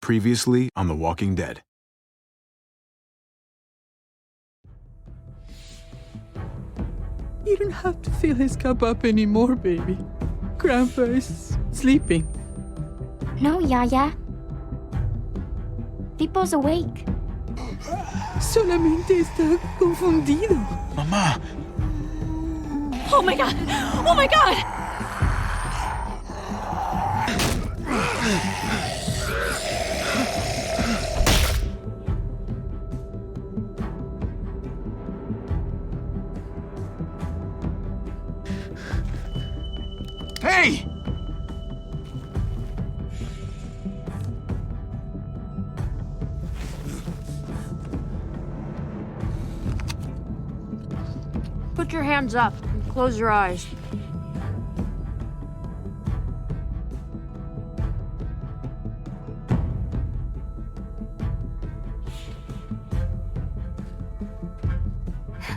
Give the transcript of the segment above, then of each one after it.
Previously on The Walking Dead. You don't have to fill his cup up anymore, baby. Grandpa is sleeping. No, Yaya. Pipo's awake. Solamente está confundido. Mamá! Oh my god! Oh my god! Hey! Put your hands up and close your eyes.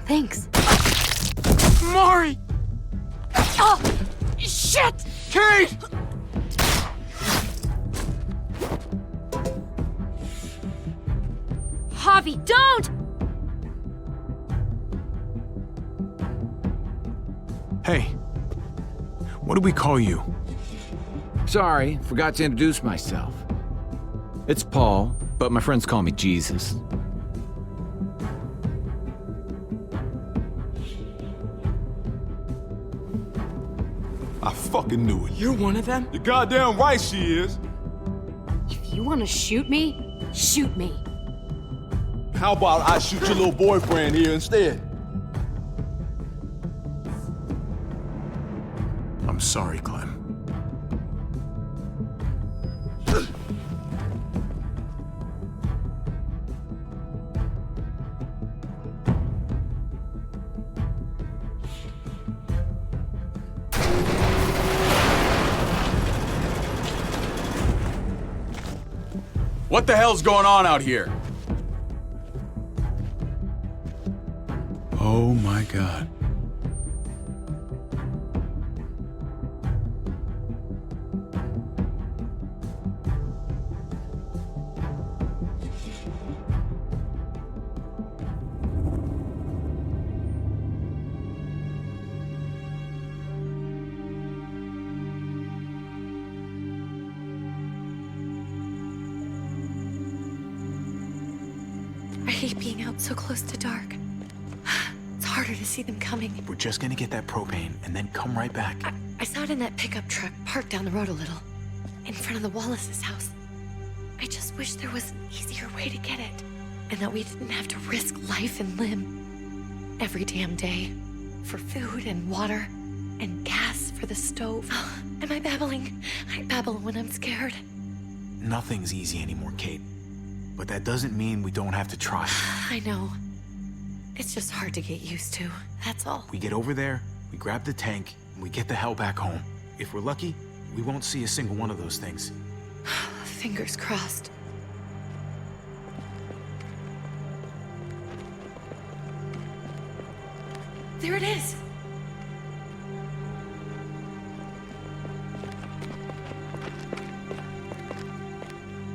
Thanks. Mari! Oh! Shit! Kate! Javi, don't! Hey. What do we call you? Sorry, forgot to introduce myself. It's Paul, but my friends call me Jesus. I fucking knew it. You're one of them? You're goddamn right she is. If you want to shoot me, shoot me. How about I shoot your little boyfriend here instead? I'm sorry, Clem. What the hell's going on out here? Oh my God. I hate being out so close to dark. It's harder to see them coming. We're just gonna get that propane and then come right back. I saw it in that pickup truck parked down the road a little, in front of the Wallace's house. I just wish there was an easier way to get it, and that we didn't have to risk life and limb every damn day for food and water and gas for the stove. Am I babbling? I babble when I'm scared. Nothing's easy anymore, Kate. But that doesn't mean we don't have to try. I know. It's just hard to get used to, that's all. We get over there, we grab the tank, and we get the hell back home. If we're lucky, we won't see a single one of those things. Fingers crossed. There it is!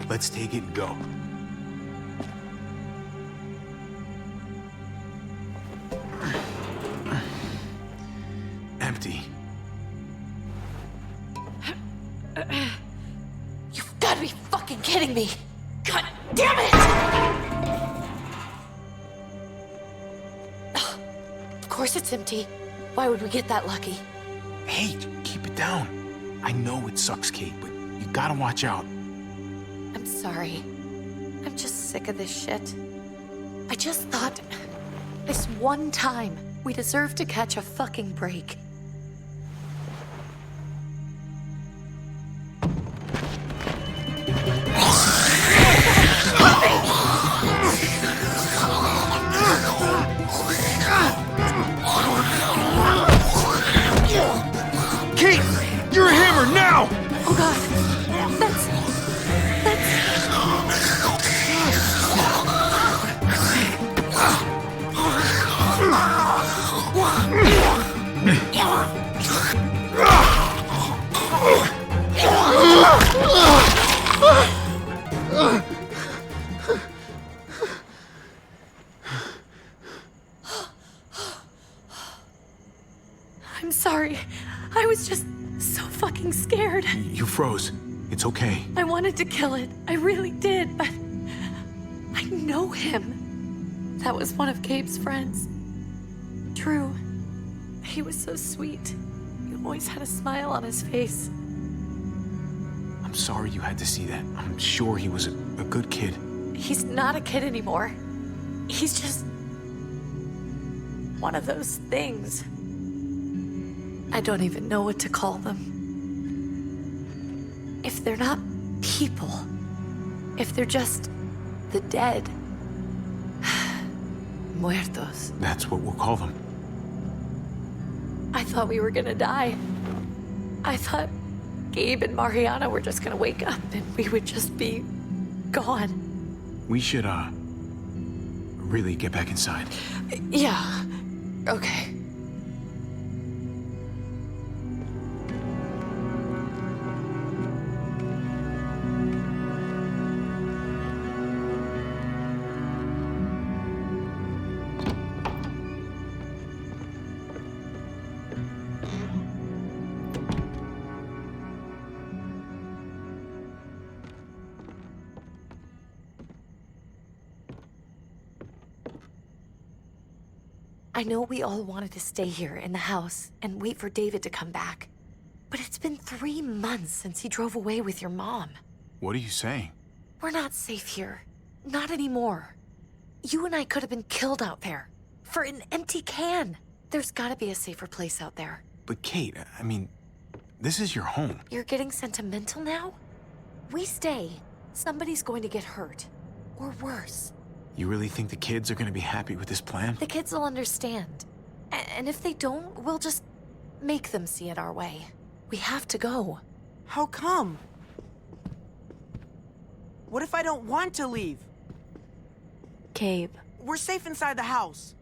Let's take it and go. Empty. You've got to be fucking kidding me! God damn it! Ugh, of course it's empty. Why would we get that lucky? Hey, keep it down. I know it sucks, Kate, but you gotta watch out. I'm sorry. I'm just sick of this shit. I just thought, this one time, we deserve to catch a fucking break. Kate! You're a hammer now! Oh god. That's... froze. It's okay. I wanted to kill it. I really did, but I know him. That was one of Gabe's friends. Drew. He was so sweet. He always had a smile on his face. I'm sorry you had to see that. I'm sure he was a good kid. He's not a kid anymore. He's just one of those things. I don't even know what to call them. If they're not people, if they're just the dead, muertos. That's what we'll call them. I thought we were gonna die. I thought Gabe and Mariana were just gonna wake up and we would just be gone. We should, really get back inside. Yeah. Okay. I know we all wanted to stay here in the house and wait for David to come back. But it's been 3 months since he drove away with your mom. What are you saying? We're not safe here. Not anymore. You and I could have been killed out there. For an empty can. There's gotta be a safer place out there. But Kate, I mean, this is your home. You're getting sentimental now? We stay, somebody's going to get hurt. Or worse. You really think the kids are gonna be happy with this plan? The kids will understand. And if they don't, we'll just make them see it our way. We have to go. How come? What if I don't want to leave? Gabe. We're safe inside the house.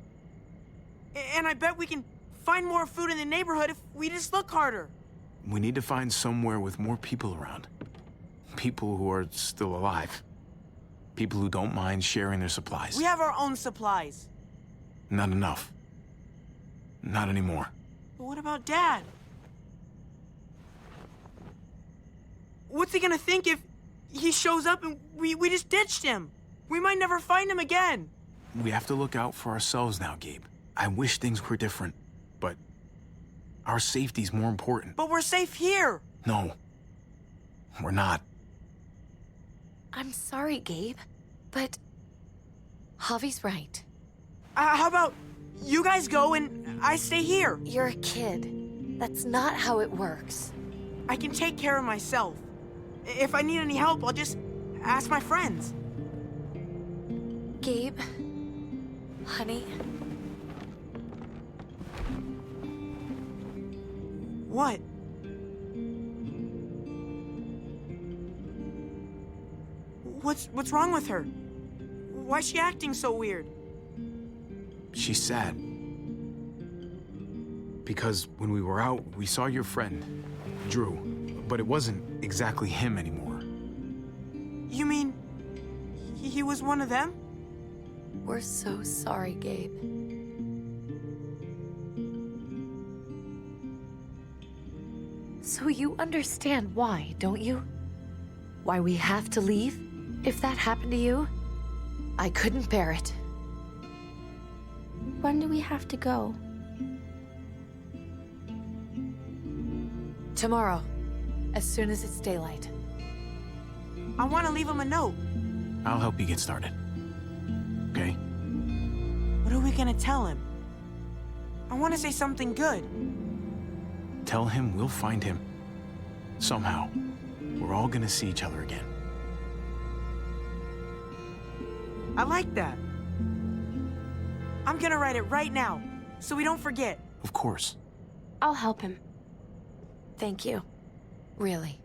And I bet we can find more food in the neighborhood if we just look harder. We need to find somewhere with more people around. People who are still alive. People who don't mind sharing their supplies. We have our own supplies. Not enough. Not anymore. But what about Dad? What's he gonna think if he shows up and we just ditched him? We might never find him again. We have to look out for ourselves now, Gabe. I wish things were different, but our safety's more important. But we're safe here. No, we're not. I'm sorry, Gabe, but Javi's right. How about you guys go and I stay here? You're a kid. That's not how it works. I can take care of myself. If I need any help, I'll just ask my friends. Gabe, honey, What? What's wrong with her? Why's she acting so weird? She's sad. Because when we were out, we saw your friend, Drew, but it wasn't exactly him anymore. You mean he was one of them? we're so sorry, Gabe. So you understand why, don't you? Why we have to leave? If that happened to you, I couldn't bear it. When do we have to go? Tomorrow, as soon as it's daylight. I want to leave him a note. I'll help you get started. Okay? What are we gonna tell him? I want to say something good. Tell him we'll find him. Somehow. We're all gonna see each other again. I like that. I'm gonna write it right now, so we don't forget. Of course. I'll help him. Thank you. Really.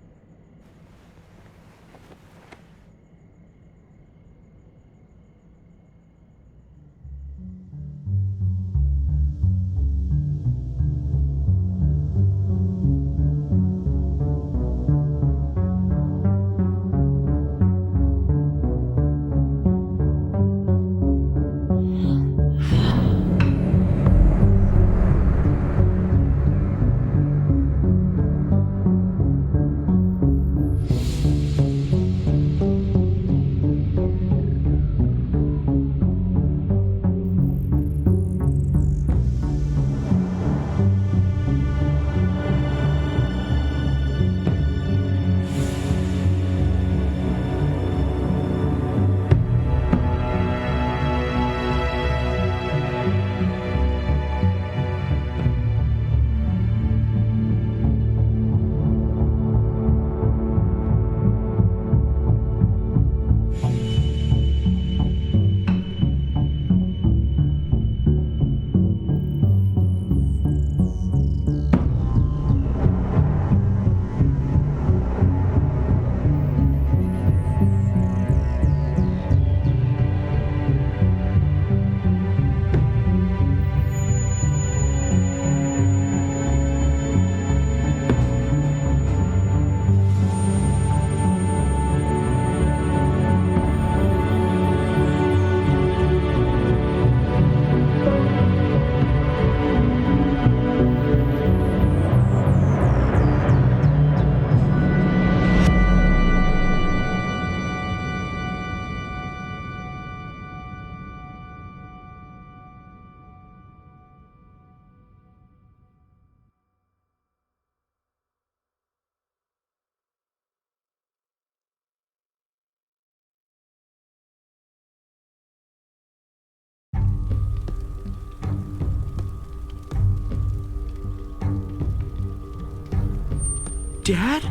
Dad?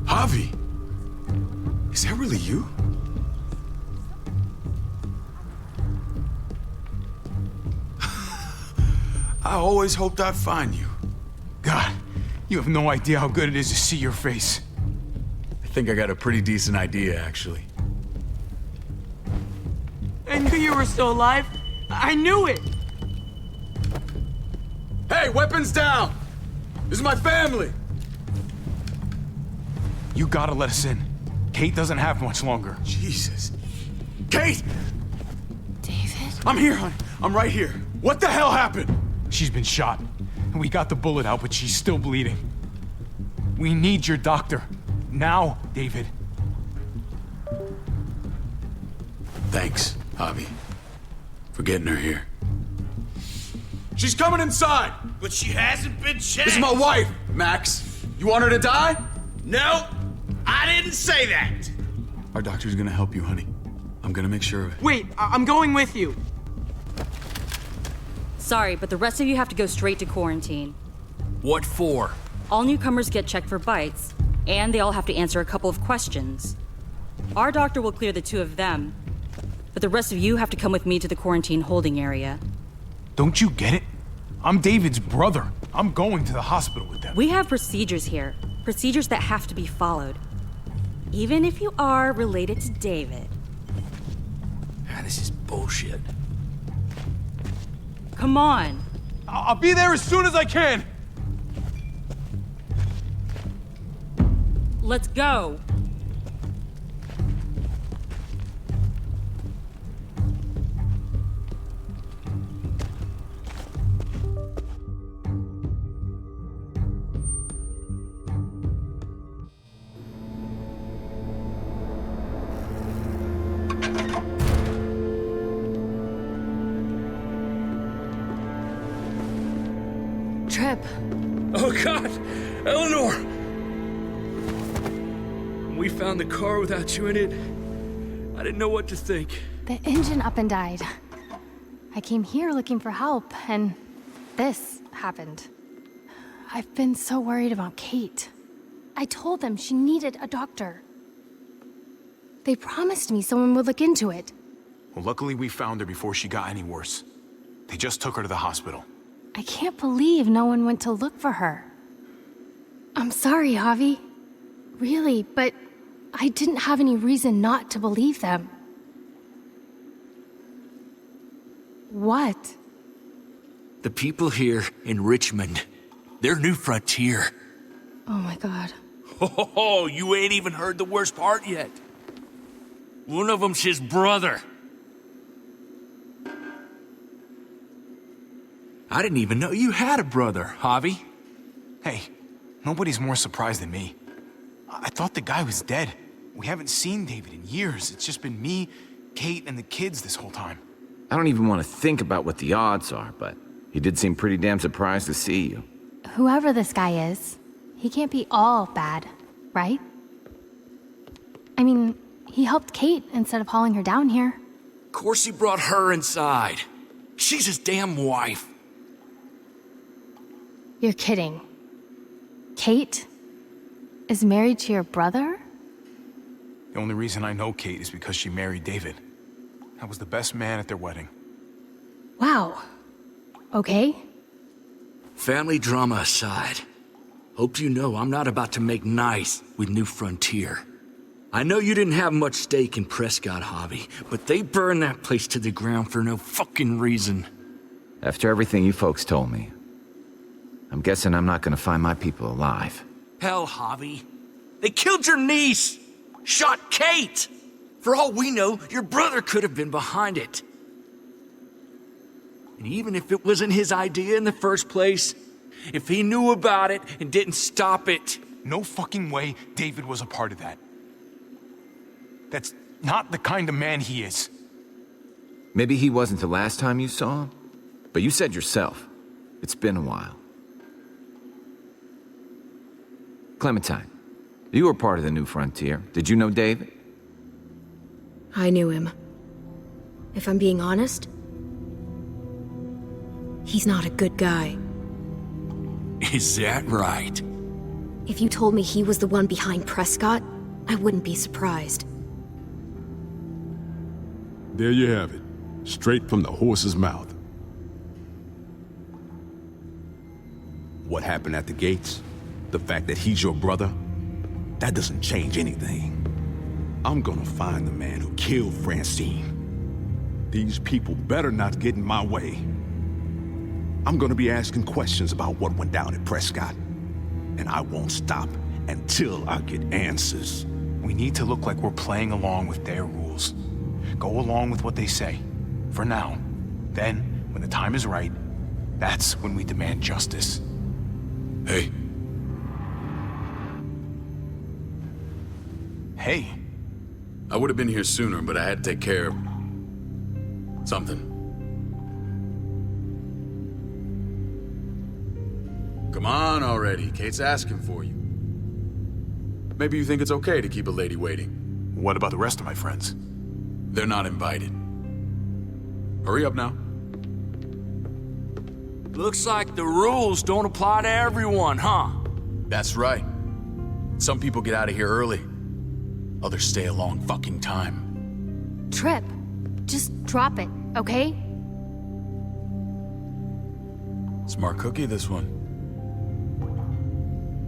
Javi! Is that really you? I always hoped I'd find you. God, you have no idea how good it is to see your face. I think I got a pretty decent idea, actually. I knew you were still alive. I knew it. Hey, weapons down! This is my family! You gotta let us in. Kate doesn't have much longer. Jesus. Kate! David? I'm here, honey. I'm right here. What the hell happened? She's been shot. We got the bullet out, but she's still bleeding. We need your doctor. Now, David. Thanks, Javi, for getting her here. She's coming inside! But she hasn't been checked. This is my wife, Max. You want her to die? No, I didn't say that. Our doctor's gonna help you, honey. I'm gonna make sure of it. Wait, I'm going with you. Sorry, but the rest of you have to go straight to quarantine. What for? All newcomers get checked for bites, and they all have to answer a couple of questions. Our doctor will clear the two of them, but the rest of you have to come with me to the quarantine holding area. Don't you get it? I'm David's brother. I'm going to the hospital with them. We have procedures here, procedures that have to be followed. Even if you are related to David. Ah, this is bullshit. Come on. I'll be there as soon as I can. Let's go. Trip. Oh, God! Eleanor! When we found the car without you in it, I didn't know what to think. The engine up and died. I came here looking for help, and this happened. I've been so worried about Kate. I told them she needed a doctor. They promised me someone would look into it. Well, luckily we found her before she got any worse. They just took her to the hospital. I can't believe no one went to look for her. I'm sorry, Javi. Really, but I didn't have any reason not to believe them. What? The people here in Richmond, they're New Frontier. Oh my God. Oh, you ain't even heard the worst part yet. One of them's his brother. I didn't even know you had a brother, Javi. Hey, nobody's more surprised than me. I thought the guy was dead. We haven't seen David in years. It's just been me, Kate, and the kids this whole time. I don't even want to think about what the odds are, but he did seem pretty damn surprised to see you. Whoever this guy is, he can't be all bad, right? I mean, he helped Kate instead of hauling her down here. Of course he brought her inside. She's his damn wife. You're kidding. Kate is married to your brother? The only reason I know Kate is because she married David. I was the best man at their wedding. Wow. Okay. Family drama aside, hope you know I'm not about to make nice with New Frontier. I know you didn't have much stake in Prescott, Javi, but they burned that place to the ground for no fucking reason. After everything you folks told me, I'm guessing I'm not gonna find my people alive. Hell, Javi. They killed your niece! Shot Kate! For all we know, your brother could have been behind it. And even if it wasn't his idea in the first place, if he knew about it and didn't stop it... No fucking way David was a part of that. That's not the kind of man he is. Maybe he wasn't the last time you saw him, but you said yourself, it's been a while. Clementine, you were part of the New Frontier. Did you know David? I knew him. If I'm being honest, he's not a good guy. Is that right? If you told me he was the one behind Prescott, I wouldn't be surprised. There you have it. Straight from the horse's mouth. What happened at the gates? The fact that he's your brother? That doesn't change anything. I'm gonna find the man who killed Francine. These people better not get in my way. I'm gonna be asking questions about what went down at Prescott. And I won't stop until I get answers. We need to look like we're playing along with their rules. Go along with what they say. For now. Then, when the time is right, that's when we demand justice. Hey. Hey. I would have been here sooner, but I had to take care of something. Come on already. Kate's asking for you. Maybe you think it's okay to keep a lady waiting. What about the rest of my friends? They're not invited. Hurry up now. Looks like the rules don't apply to everyone, huh? That's right. Some people get out of here early. Others stay a long fucking time. Trip, just drop it, okay? Smart cookie, this one.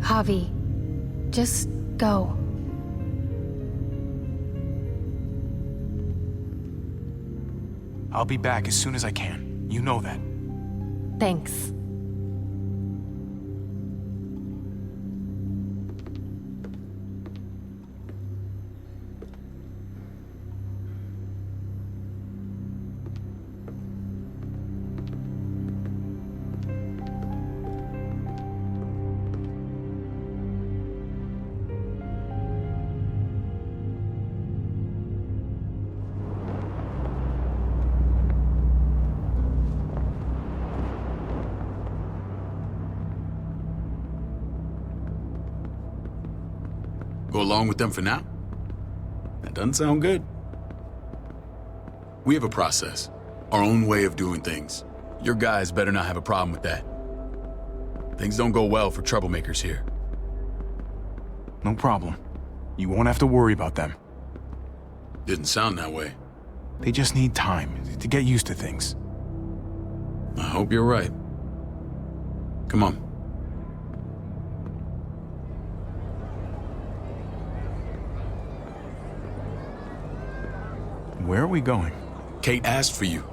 Javi, just go. I'll be back as soon as I can. You know that. Thanks. Go along with them for now? That doesn't sound good. We have a process, our own way of doing things. Your guys better not have a problem with that. Things don't go well for troublemakers here. No problem. You won't have to worry about them. Didn't sound that way. They just need time to get used to things. I hope you're right. Come on. Where are we going? Kate asked for you.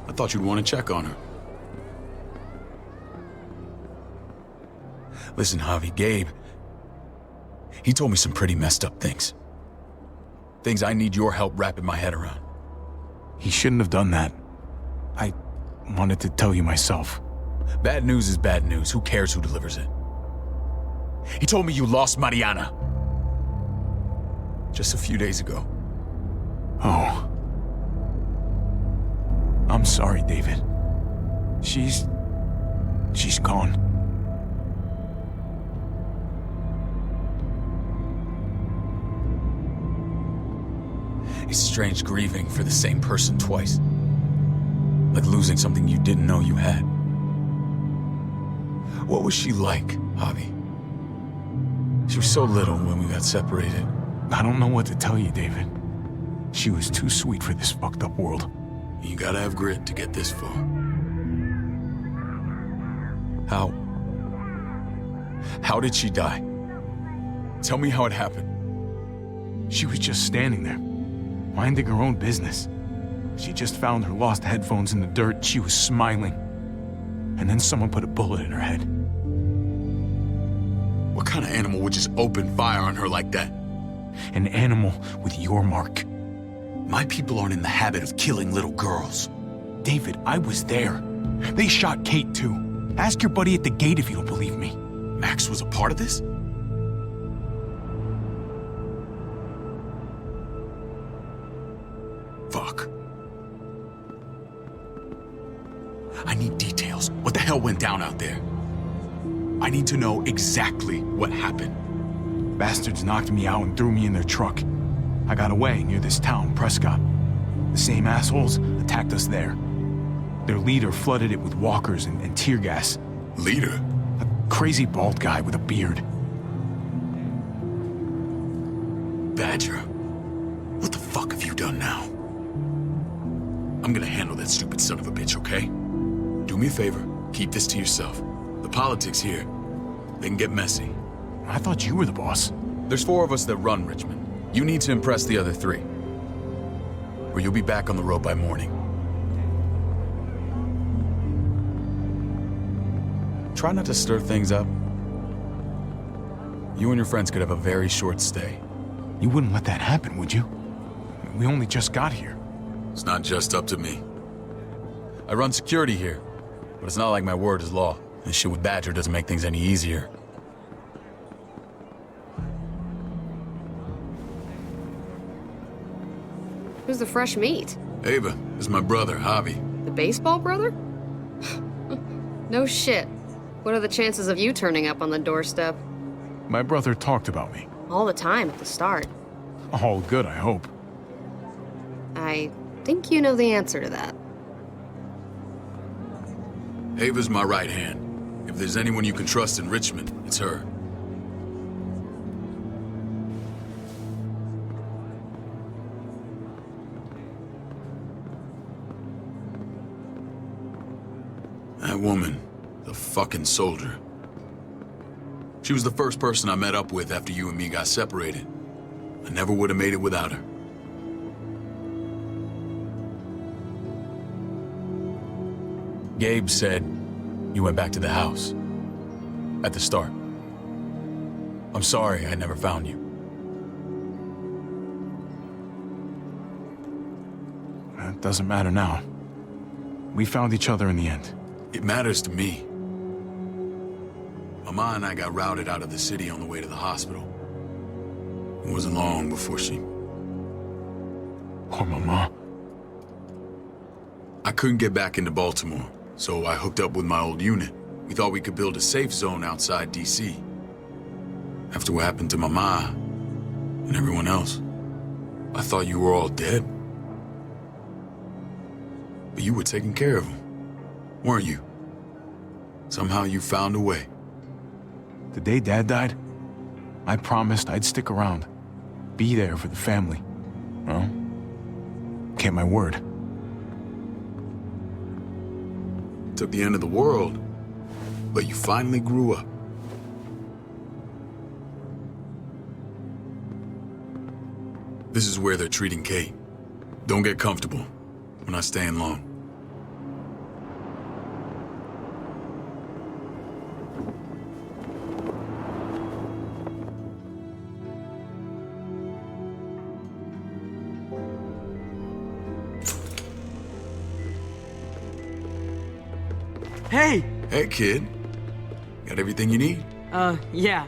I thought you'd want to check on her. Listen, Javi, Gabe, he told me some pretty messed up things. Things I need your help wrapping my head around. He shouldn't have done that. I wanted to tell you myself. Bad news is bad news. Who cares who delivers it? He told me you lost Mariana. Just a few days ago. Oh. I'm sorry, David. She's gone. It's strange grieving for the same person twice. Like losing something you didn't know you had. What was she like, Javi? She was so little when we got separated. I don't know what to tell you, David. She was too sweet for this fucked up world. You gotta have grit to get this far. How did she die? Tell me how it happened. She was just standing there, minding her own business. She just found her lost headphones in the dirt. She was smiling. And then someone put a bullet in her head. What kind of animal would just open fire on her like that? An animal with your mark. My people aren't in the habit of killing little girls. David, I was there. They shot Kate too. Ask your buddy at the gate if you don't believe me. Max was a part of this? Fuck. I need details. What the hell went down out there? I need to know exactly what happened. Bastards knocked me out and threw me in their truck. I got away near this town, Prescott. The same assholes attacked us there. Their leader flooded it with walkers and tear gas. Leader? A crazy bald guy with a beard. Badger, what the fuck have you done now? I'm gonna handle that stupid son of a bitch, okay? Do me a favor, keep this to yourself. The politics here, they can get messy. I thought you were the boss. There's 4 of us that run Richmond. You need to impress the other 3. Or you'll be back on the road by morning. Try not to stir things up. You and your friends could have a very short stay. You wouldn't let that happen, would you? We only just got here. It's not just up to me. I run security here, but it's not like my word is law. This shit with Badger doesn't make things any easier. Who's the fresh meat? Ava, this is my brother, Javi. The baseball brother? No shit. What are the chances of you turning up on the doorstep? My brother talked about me. All the time at the start. All good, I hope. I think you know the answer to that. Ava's my right hand. If there's anyone you can trust in Richmond, it's her. That woman, the fucking soldier. She was the first person I met up with after you and me got separated. I never would have made it without her. Gabe said you went back to the house. At the start. I'm sorry I never found you. That doesn't matter now. We found each other in the end. It matters to me. Mama and I got routed out of the city on the way to the hospital. It wasn't long before she... Poor Mama. I couldn't get back into Baltimore, so I hooked up with my old unit. We thought we could build a safe zone outside D.C. After what happened to Mama and everyone else, I thought you were all dead. But you were taking care of them, weren't you? Somehow you found a way. The day Dad died, I promised I'd stick around. Be there for the family. Well, kept my word. Took the end of the world, but you finally grew up. This is where they're treating Kate. Don't get comfortable. We're not staying long. Hey! Hey, kid. Got everything you need? Yeah.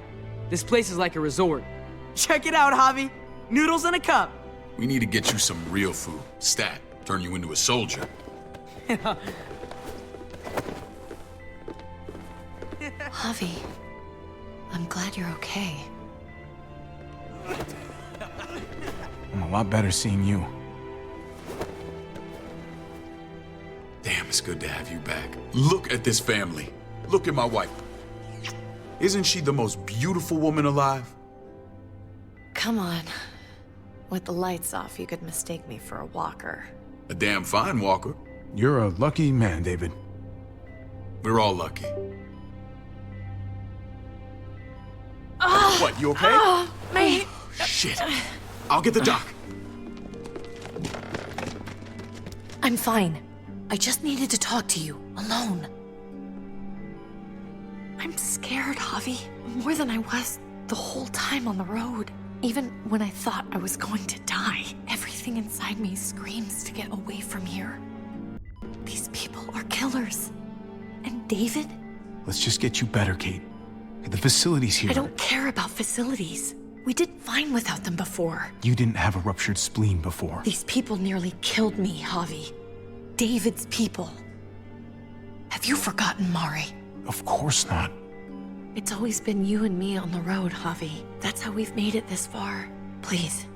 This place is like a resort. Check it out, Javi. Noodles in a cup. We need to get you some real food. Stat. Turn you into a soldier. Javi, I'm glad you're okay. I'm a lot better seeing you. Damn, it's good to have you back. Look at this family. Look at my wife. Isn't she the most beautiful woman alive? Come on. With the lights off, you could mistake me for a walker. A damn fine walker. You're a lucky man, David. We're all lucky. What, you okay? Mate! Shit. I'll get the doc. I'm fine. I just needed to talk to you, alone. I'm scared, Javi. More than I was the whole time on the road. Even when I thought I was going to die, everything inside me screams to get away from here. These people are killers. And David? Let's just get you better, Kate. The facilities here... I don't care about facilities. We did fine without them before. You didn't have a ruptured spleen before. These people nearly killed me, Javi. David's people. Have you forgotten, Mari? Of course not. It's always been you and me on the road, Javi. That's how we've made it this far. Please,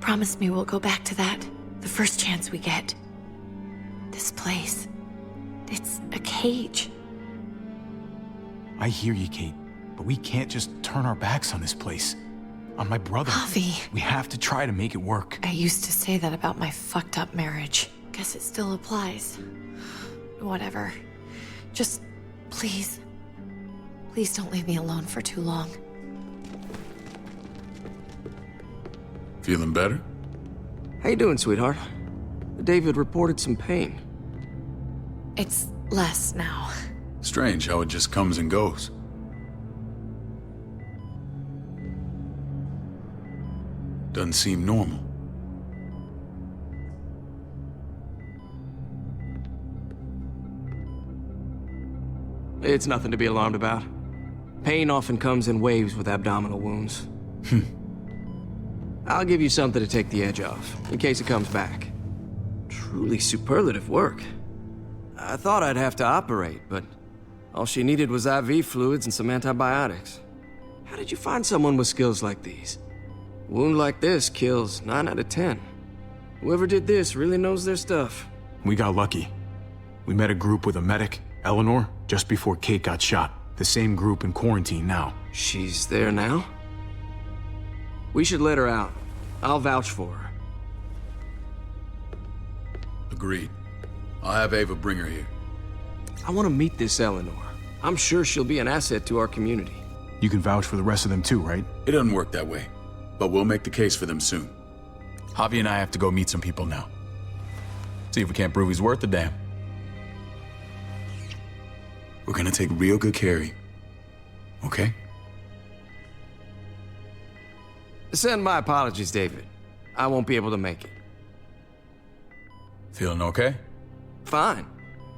promise me we'll go back to that the first chance we get. This place, it's a cage. I hear you, Kate, but we can't just turn our backs on this place. on my brother. Javi. We have to try to make it work. I used to say that about my fucked up marriage. Guess it still applies. Whatever. Just, please. Please don't leave me alone for too long. Feeling better? How you doing, sweetheart? David reported some pain. It's less now. Strange how it just comes and goes. Doesn't seem normal. It's nothing to be alarmed about. Pain often comes in waves with abdominal wounds. I'll give you something to take the edge off, in case it comes back. Truly superlative work. I thought I'd have to operate, but all she needed was IV fluids and some antibiotics. How did you find someone with skills like these? A wound like this kills 9 out of 10. Whoever did this really knows their stuff. We got lucky. We met a group with a medic, Eleanor, just before Kate got shot. The same group in quarantine now. She's there now? We should let her out. I'll vouch for her. Agreed. I'll have Ava bring her here. I want to meet this Eleanor. I'm sure she'll be an asset to our community. You can vouch for the rest of them too, right? It doesn't work that way, but we'll make the case for them soon. Javi and I have to go meet some people now. See if we can't prove he's worth a damn. We're gonna take real good care of you, okay? Send my apologies, David. I won't be able to make it. Feeling okay? Fine.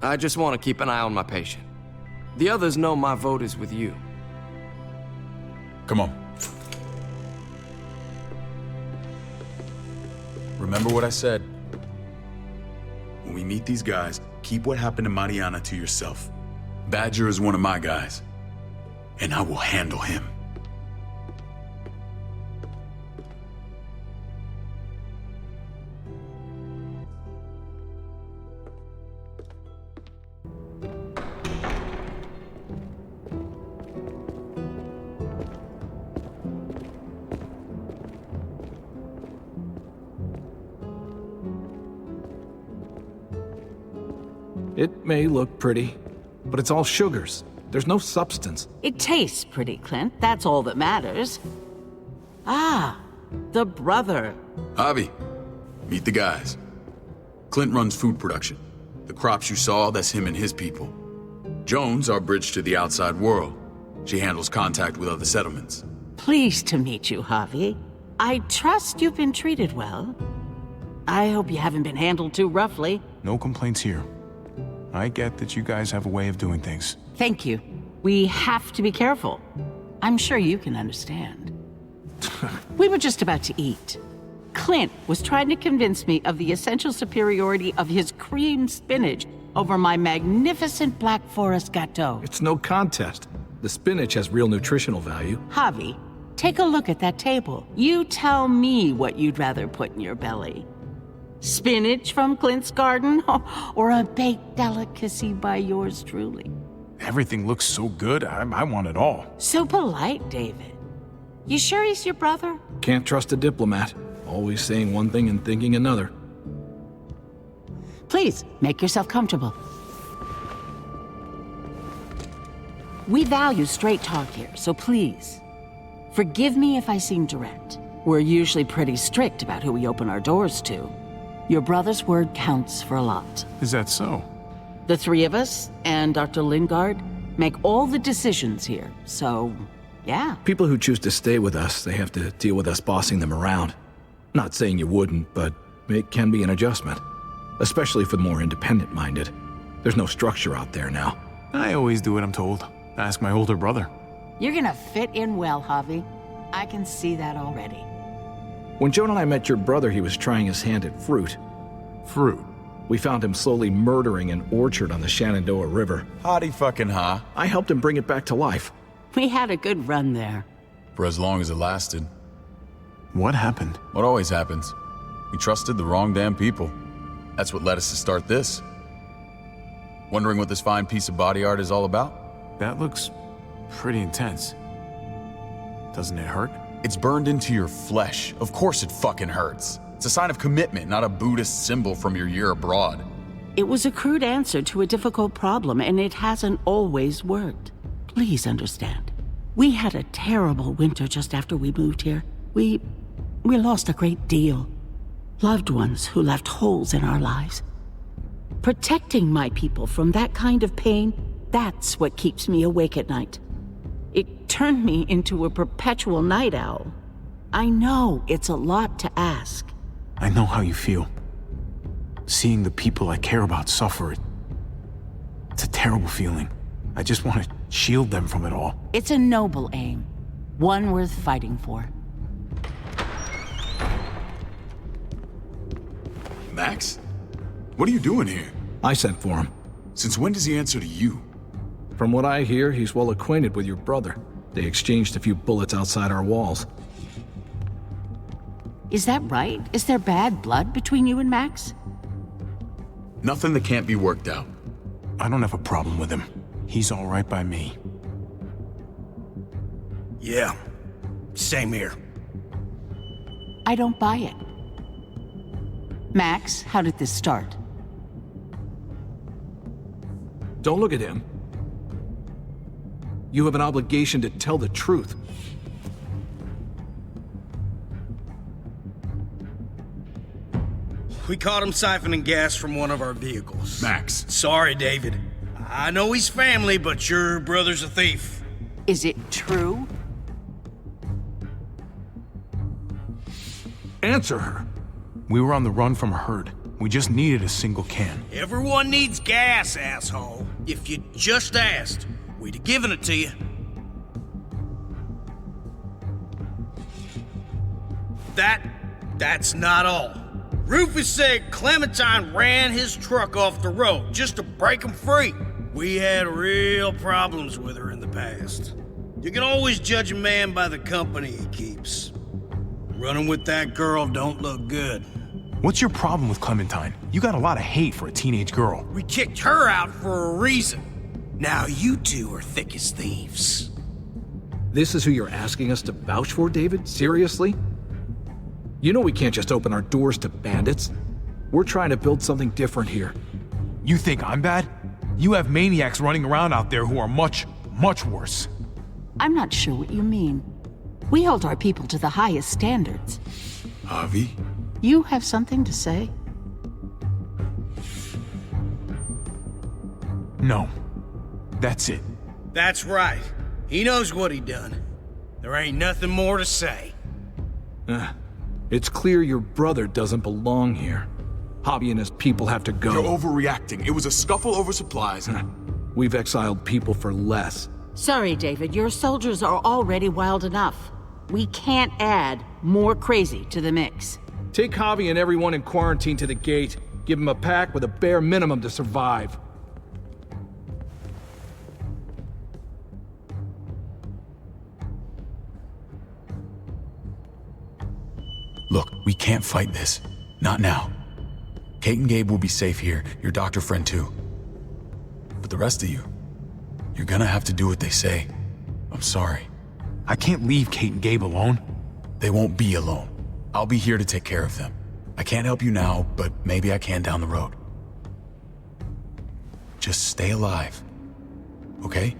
I just want to keep an eye on my patient. The others know my vote is with you. Come on. Remember what I said. When we meet these guys, keep what happened to Mariana to yourself. Badger is one of my guys, and I will handle him. It may look pretty, but it's all sugars. There's no substance. It tastes pretty, Clint. That's all that matters. Ah, the brother. Javi, meet the guys. Clint runs food production. The crops you saw, that's him and his people. Jones, our bridge to the outside world. She handles contact with other settlements. Pleased to meet you, Javi. I trust you've been treated well. I hope you haven't been handled too roughly. No complaints here. I get that you guys have a way of doing things. Thank you. We have to be careful. I'm sure you can understand. We were just about to eat. Clint was trying to convince me of the essential superiority of his cream spinach over my magnificent Black Forest gâteau. It's no contest. The spinach has real nutritional value. Javi, take a look at that table. You tell me what you'd rather put in your belly. Spinach from Clint's garden, or a baked delicacy by yours truly? Everything looks so good, I want it all. So polite, David. You sure he's your brother? Can't trust a diplomat. Always saying one thing and thinking another. Please, make yourself comfortable. We value straight talk here, so please, forgive me if I seem direct. We're usually pretty strict about who we open our doors to. Your brother's word counts for a lot. Is that so? The three of us and Dr. Lingard make all the decisions here, so yeah. People who choose to stay with us, they have to deal with us bossing them around. Not saying you wouldn't, but it can be an adjustment. Especially for the more independent-minded. There's no structure out there now. I always do what I'm told. Ask my older brother. You're gonna fit in well, Javi. I can see that already. When Joan and I met your brother, he was trying his hand at fruit. Fruit? We found him slowly murdering an orchard on the Shenandoah River. Howdy fucking ha. I helped him bring it back to life. We had a good run there. For as long as it lasted. What happened? What always happens. We trusted the wrong damn people. That's what led us to start this. Wondering what this fine piece of body art is all about? That looks pretty intense. Doesn't it hurt? It's burned into your flesh. Of course it fucking hurts. It's a sign of commitment, not a Buddhist symbol from your year abroad. It was a crude answer to a difficult problem, and it hasn't always worked. Please understand. We had a terrible winter just after we moved here. We lost a great deal. Loved ones who left holes in our lives. Protecting my people from that kind of pain, that's what keeps me awake at night. It turned me into a perpetual night owl. I know it's a lot to ask. I know how you feel. Seeing the people I care about suffer, it's a terrible feeling. I just want to shield them from it all. It's a noble aim, one worth fighting for. Max? What are you doing here? I sent for him. Since when does he answer to you? From what I hear, he's well acquainted with your brother. They exchanged a few bullets outside our walls. Is that right? Is there bad blood between you and Max? Nothing that can't be worked out. I don't have a problem with him. He's all right by me. Yeah, same here. I don't buy it. Max, how did this start? Don't look at him. You have an obligation to tell the truth. We caught him siphoning gas from one of our vehicles. Max. Sorry, David. I know he's family, but your brother's a thief. Is it true? Answer her. We were on the run from a herd. We just needed a single can. Everyone needs gas, asshole. If you just asked, we'd have given it to you. That's not all. Rufus said Clementine ran his truck off the road just to break him free. We had real problems with her in the past. You can always judge a man by the company he keeps. Running with that girl don't look good. What's your problem with Clementine? You got a lot of hate for a teenage girl. We kicked her out for a reason. Now you two are thick as thieves. This is who you're asking us to vouch for, David? Seriously? You know we can't just open our doors to bandits. We're trying to build something different here. You think I'm bad? You have maniacs running around out there who are much, much worse. I'm not sure what you mean. We hold our people to the highest standards. Javi? You have something to say? No. That's it. That's right. He knows what he done. There ain't nothing more to say. It's clear your brother doesn't belong here. Javi and his people have to go. You're overreacting. It was a scuffle over supplies. We've exiled people for less. Sorry, David. Your soldiers are already wild enough. We can't add more crazy to the mix. Take Javi and everyone in quarantine to the gate. Give them a pack with a bare minimum to survive. Look, we can't fight this. Not now. Kate and Gabe will be safe here, your doctor friend too. But the rest of you, you're gonna have to do what they say. I'm sorry. I can't leave Kate and Gabe alone. They won't be alone. I'll be here to take care of them. I can't help you now, but maybe I can down the road. Just stay alive, okay?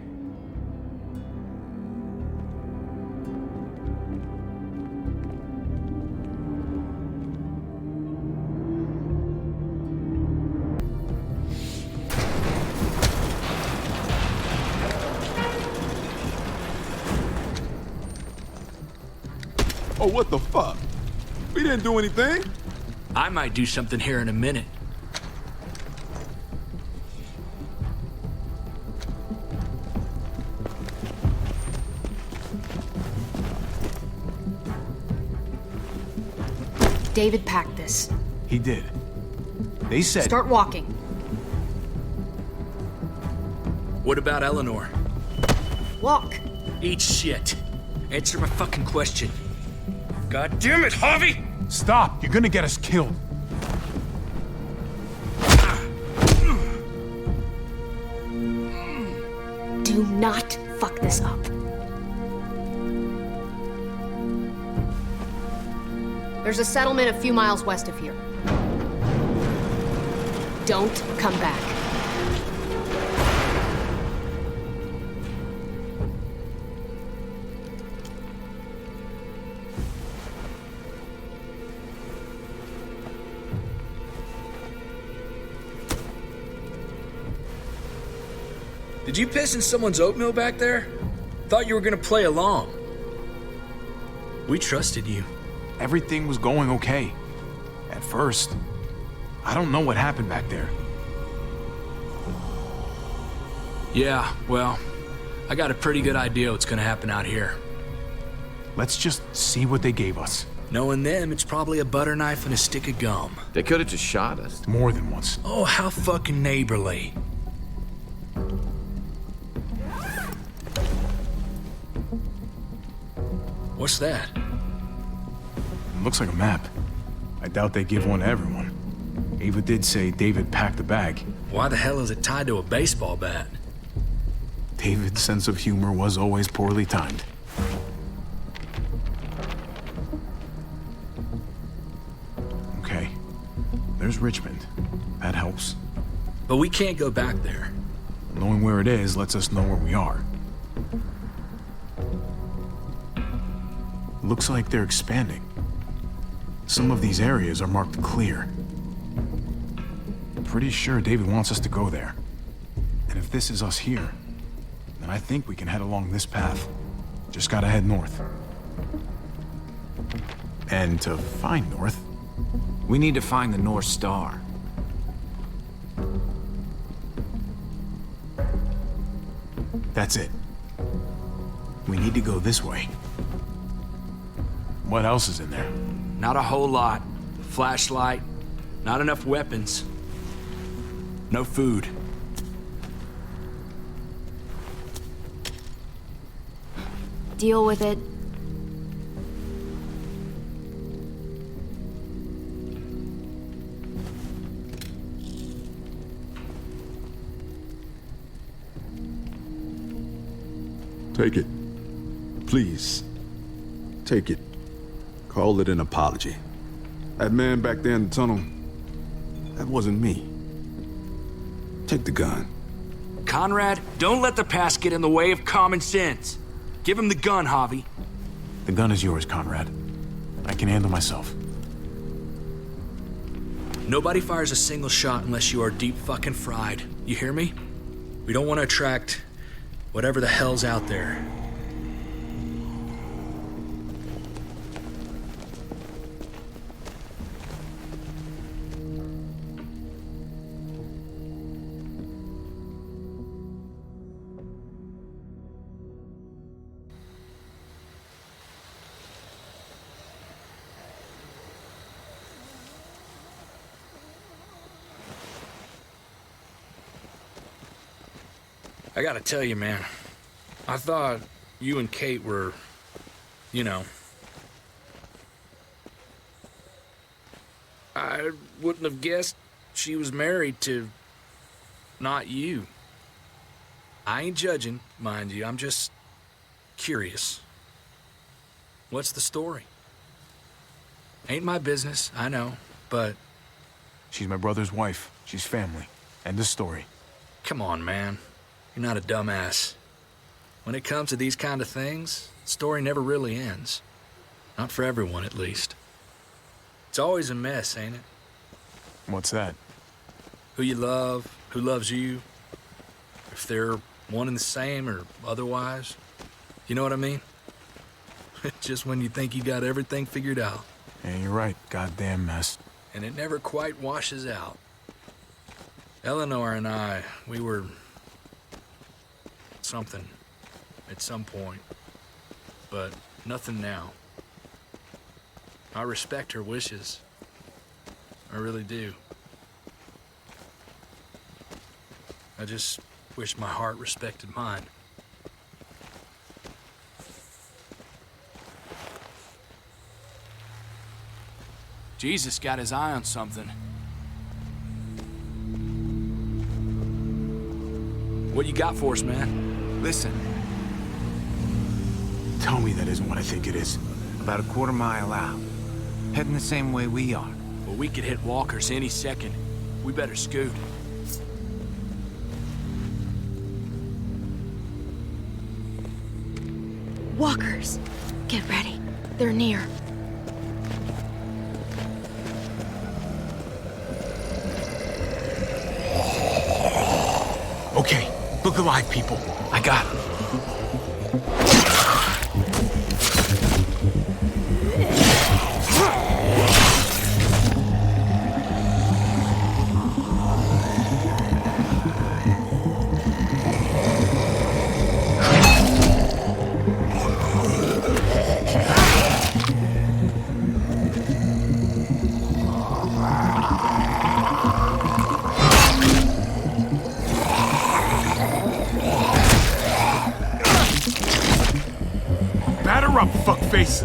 Oh, what the fuck? We didn't do anything. I might do something here in a minute. David packed this. He did. They said... Start walking. What about Eleanor? Walk. Eat shit. Answer my fucking question. God damn it, Javi! Stop! You're gonna get us killed. Do not fuck this up. There's a settlement a few miles west of here. Don't come back. Did you piss in someone's oatmeal back there? Thought you were gonna play along. We trusted you. Everything was going okay. At first. I don't know what happened back there. Yeah, well, I got a pretty good idea what's gonna happen out here. Let's just see what they gave us. Knowing them, it's probably a butter knife and a stick of gum. They could have just shot us. More than once. Oh, how fucking neighborly. What's that? Looks like a map. I doubt they give one to everyone. Ava did say David packed the bag. Why the hell is it tied to a baseball bat? David's sense of humor was always poorly timed. Okay. There's Richmond. That helps. But we can't go back there. Knowing where it is lets us know where we are. Looks like they're expanding. Some of these areas are marked clear. Pretty sure David wants us to go there. And if this is us here, then I think we can head along this path. Just gotta head north. And to find north, we need to find the North Star. That's it. We need to go this way. What else is in there? Not a whole lot. Flashlight, not enough weapons. No food. Deal with it. Take it. Please. Take it. Call it an apology. That man back there in the tunnel, that wasn't me. Take the gun. Conrad, don't let the past get in the way of common sense. Give him the gun, Javi. The gun is yours, Conrad. I can handle myself. Nobody fires a single shot unless you are deep fucking fried. You hear me? We don't want to attract whatever the hell's out there. I gotta tell you, man, I thought you and Kate were, you know. I wouldn't have guessed she was married to not you. I ain't judging, mind you, I'm just curious. What's the story? Ain't my business, I know, but... She's my brother's wife. She's family. End of story. Come on, man. You're not a dumbass. When it comes to these kind of things, the story never really ends. Not for everyone, at least. It's always a mess, ain't it? What's that? Who you love, who loves you, if they're one and the same or otherwise. You know what I mean? Just when you think you got everything figured out. Yeah, you're right. Goddamn mess. And it never quite washes out. Eleanor and I, we were... something at some point, but nothing now. I respect her wishes. I really do. I just wish my heart respected mine. Jesus got his eye on something. What you got for us, man? Listen. Tell me that isn't what I think it is. About a quarter mile out, Heading the same way we are. Well, we could hit walkers any second. We better scoot. Walkers! Get ready. They're near. Okay, look alive, people. I got him. Batter up, fuckface.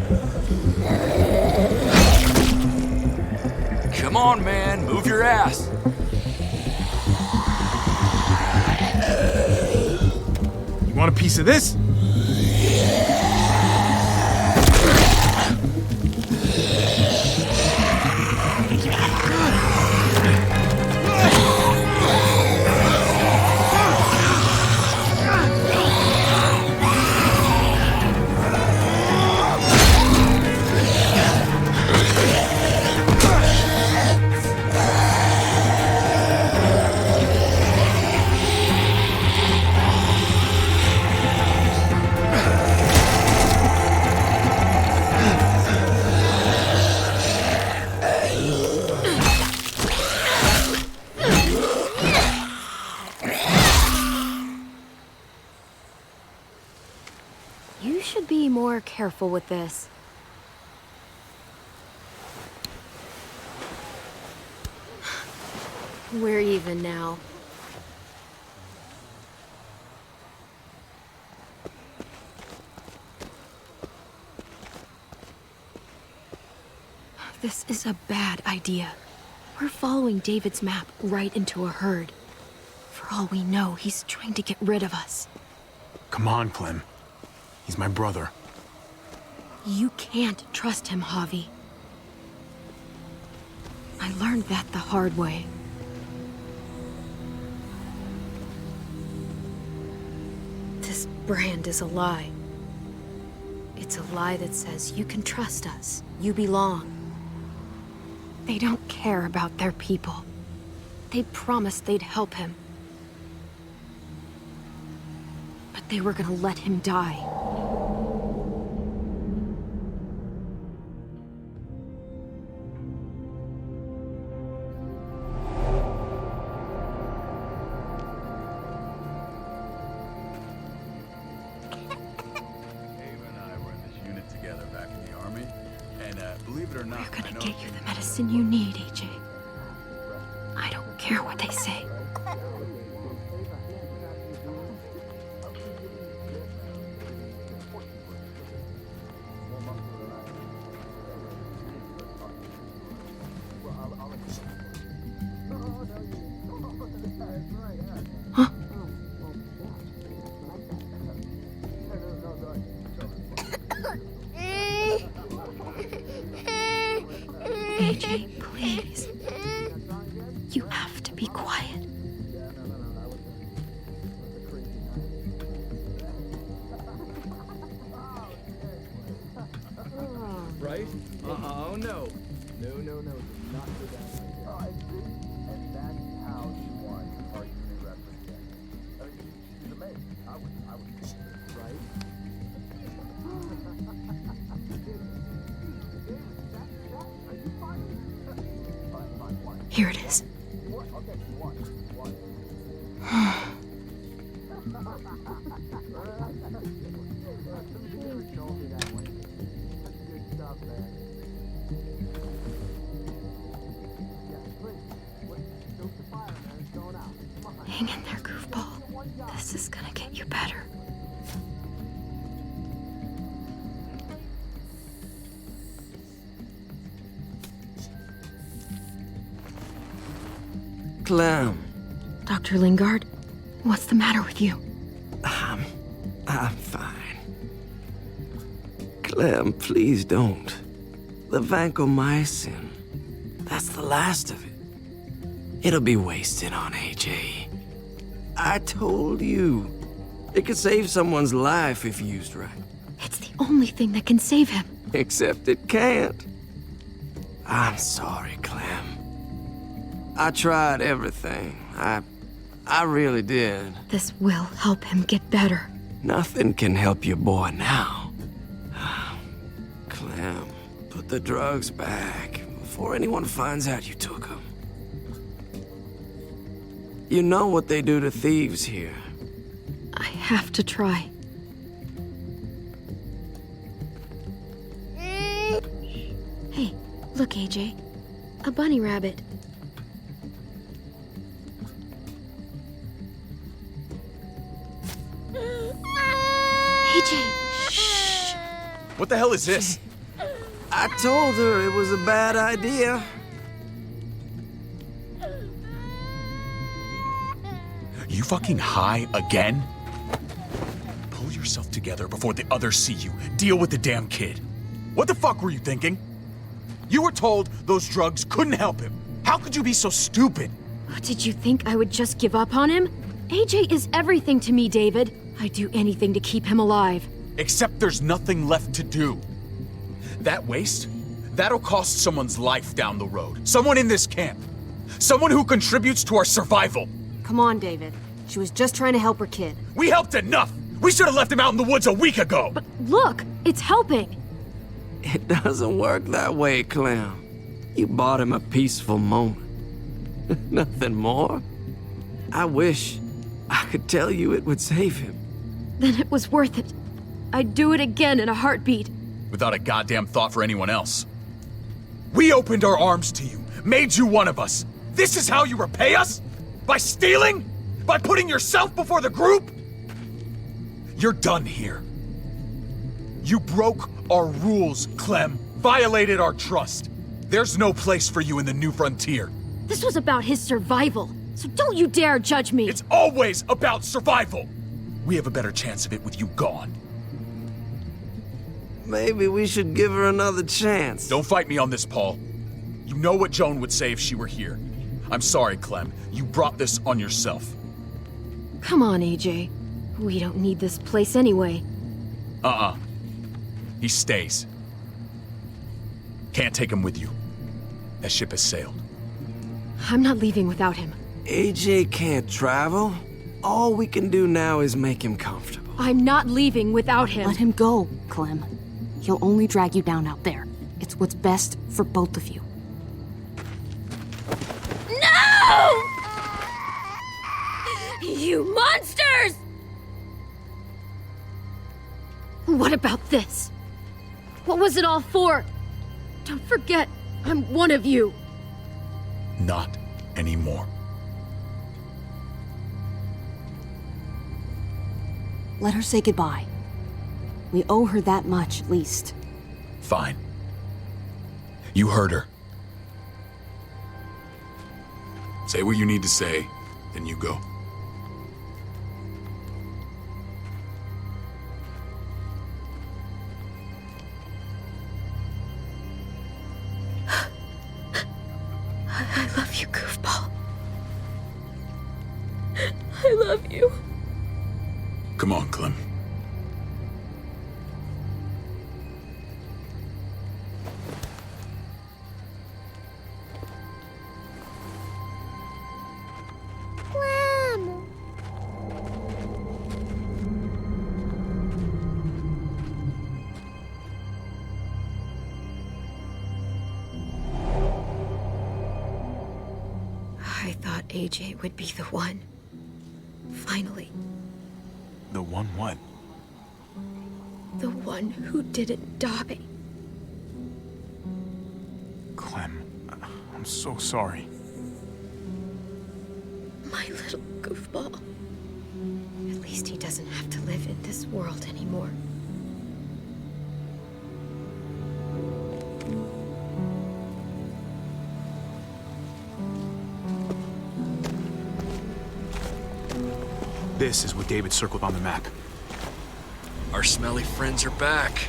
Come on, man. Move your ass. You want a piece of this? You should be more careful with this. We're even now. This is a bad idea. We're following David's map right into a herd. For all we know, he's trying to get rid of us. Come on, Clem. He's my brother. You can't trust him, Javi. I learned that the hard way. This brand is a lie. It's a lie that says you can trust us, you belong. They don't care about their people. They promised they'd help him. But they were gonna let him die. We're gonna get you the medicine you need, AJ. I don't care what they say. Huh? AJ, please. You have to be quiet. Right? Oh, no. No, no, no. Not do that. And that's how you want our unit represented. She's amazing. I would, right? Here it is. Hang in there, goofball. This is gonna get you better. Clem. Dr. Lingard, what's the matter with you? I'm fine. Clem, please don't. The vancomycin. That's the last of it. It'll be wasted on AJ. I told you. It could save someone's life if used right. It's the only thing that can save him. Except it can't. I'm sorry, Clem. I tried everything. I really did. This will help him get better. Nothing can help your boy now. Clem, put the drugs back before anyone finds out you took them. You know what they do to thieves here. I have to try. Hey, look, AJ. A bunny rabbit. AJ, shh. What the hell is this? I told her it was a bad idea. You fucking high again? Pull yourself together before the others see you. Deal with the damn kid. What the fuck were you thinking? You were told those drugs couldn't help him. How could you be so stupid? Did you think I would just give up on him? AJ is everything to me, David. I'd do anything to keep him alive. Except there's nothing left to do. That waste, that'll cost someone's life down the road. Someone in this camp. Someone who contributes to our survival. Come on, David. She was just trying to help her kid. We helped enough! We should have left him out in the woods a week ago! But look, it's helping. It doesn't work that way, Clem. You bought him a peaceful moment. Nothing more. I wish I could tell you it would save him. Then it was worth it. I'd do it again in a heartbeat. Without a goddamn thought for anyone else. We opened our arms to you, made you one of us. This is how you repay us? By stealing? By putting yourself before the group? You're done here. You broke our rules, Clem. Violated our trust. There's no place for you in the New Frontier. This was about his survival, so don't you dare judge me. It's always about survival. We have a better chance of it with you gone. Maybe we should give her another chance. Don't fight me on this, Paul. You know what Joan would say if she were here. I'm sorry, Clem. You brought this on yourself. Come on, AJ. We don't need this place anyway. He stays. Can't take him with you. That ship has sailed. I'm not leaving without him. AJ can't travel. All we can do now is make him comfortable. I'm not leaving without him. Let him go, Clem. He'll only drag you down out there. It's what's best for both of you. No! You monsters! What about this? What was it all for? Don't forget, I'm one of you. Not anymore. Let her say goodbye. We owe her that much, at least. Fine. You heard her. Say what you need to say, then you go. I love you, goofball. I love you. Come on, Clem. I thought AJ would be the one. Finally. The one what? The one who didn't die. Clem, I'm so sorry. My little goofball. At least he doesn't have to live in this world anymore. This is what David circled on the map. Our smelly friends are back.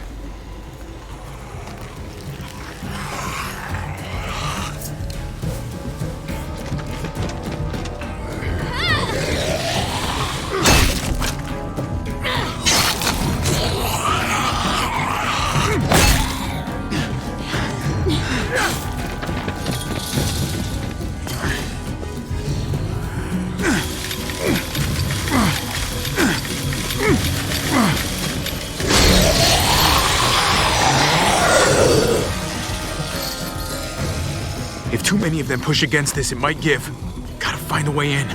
If too many of them push against this, it might give. Gotta find a way in.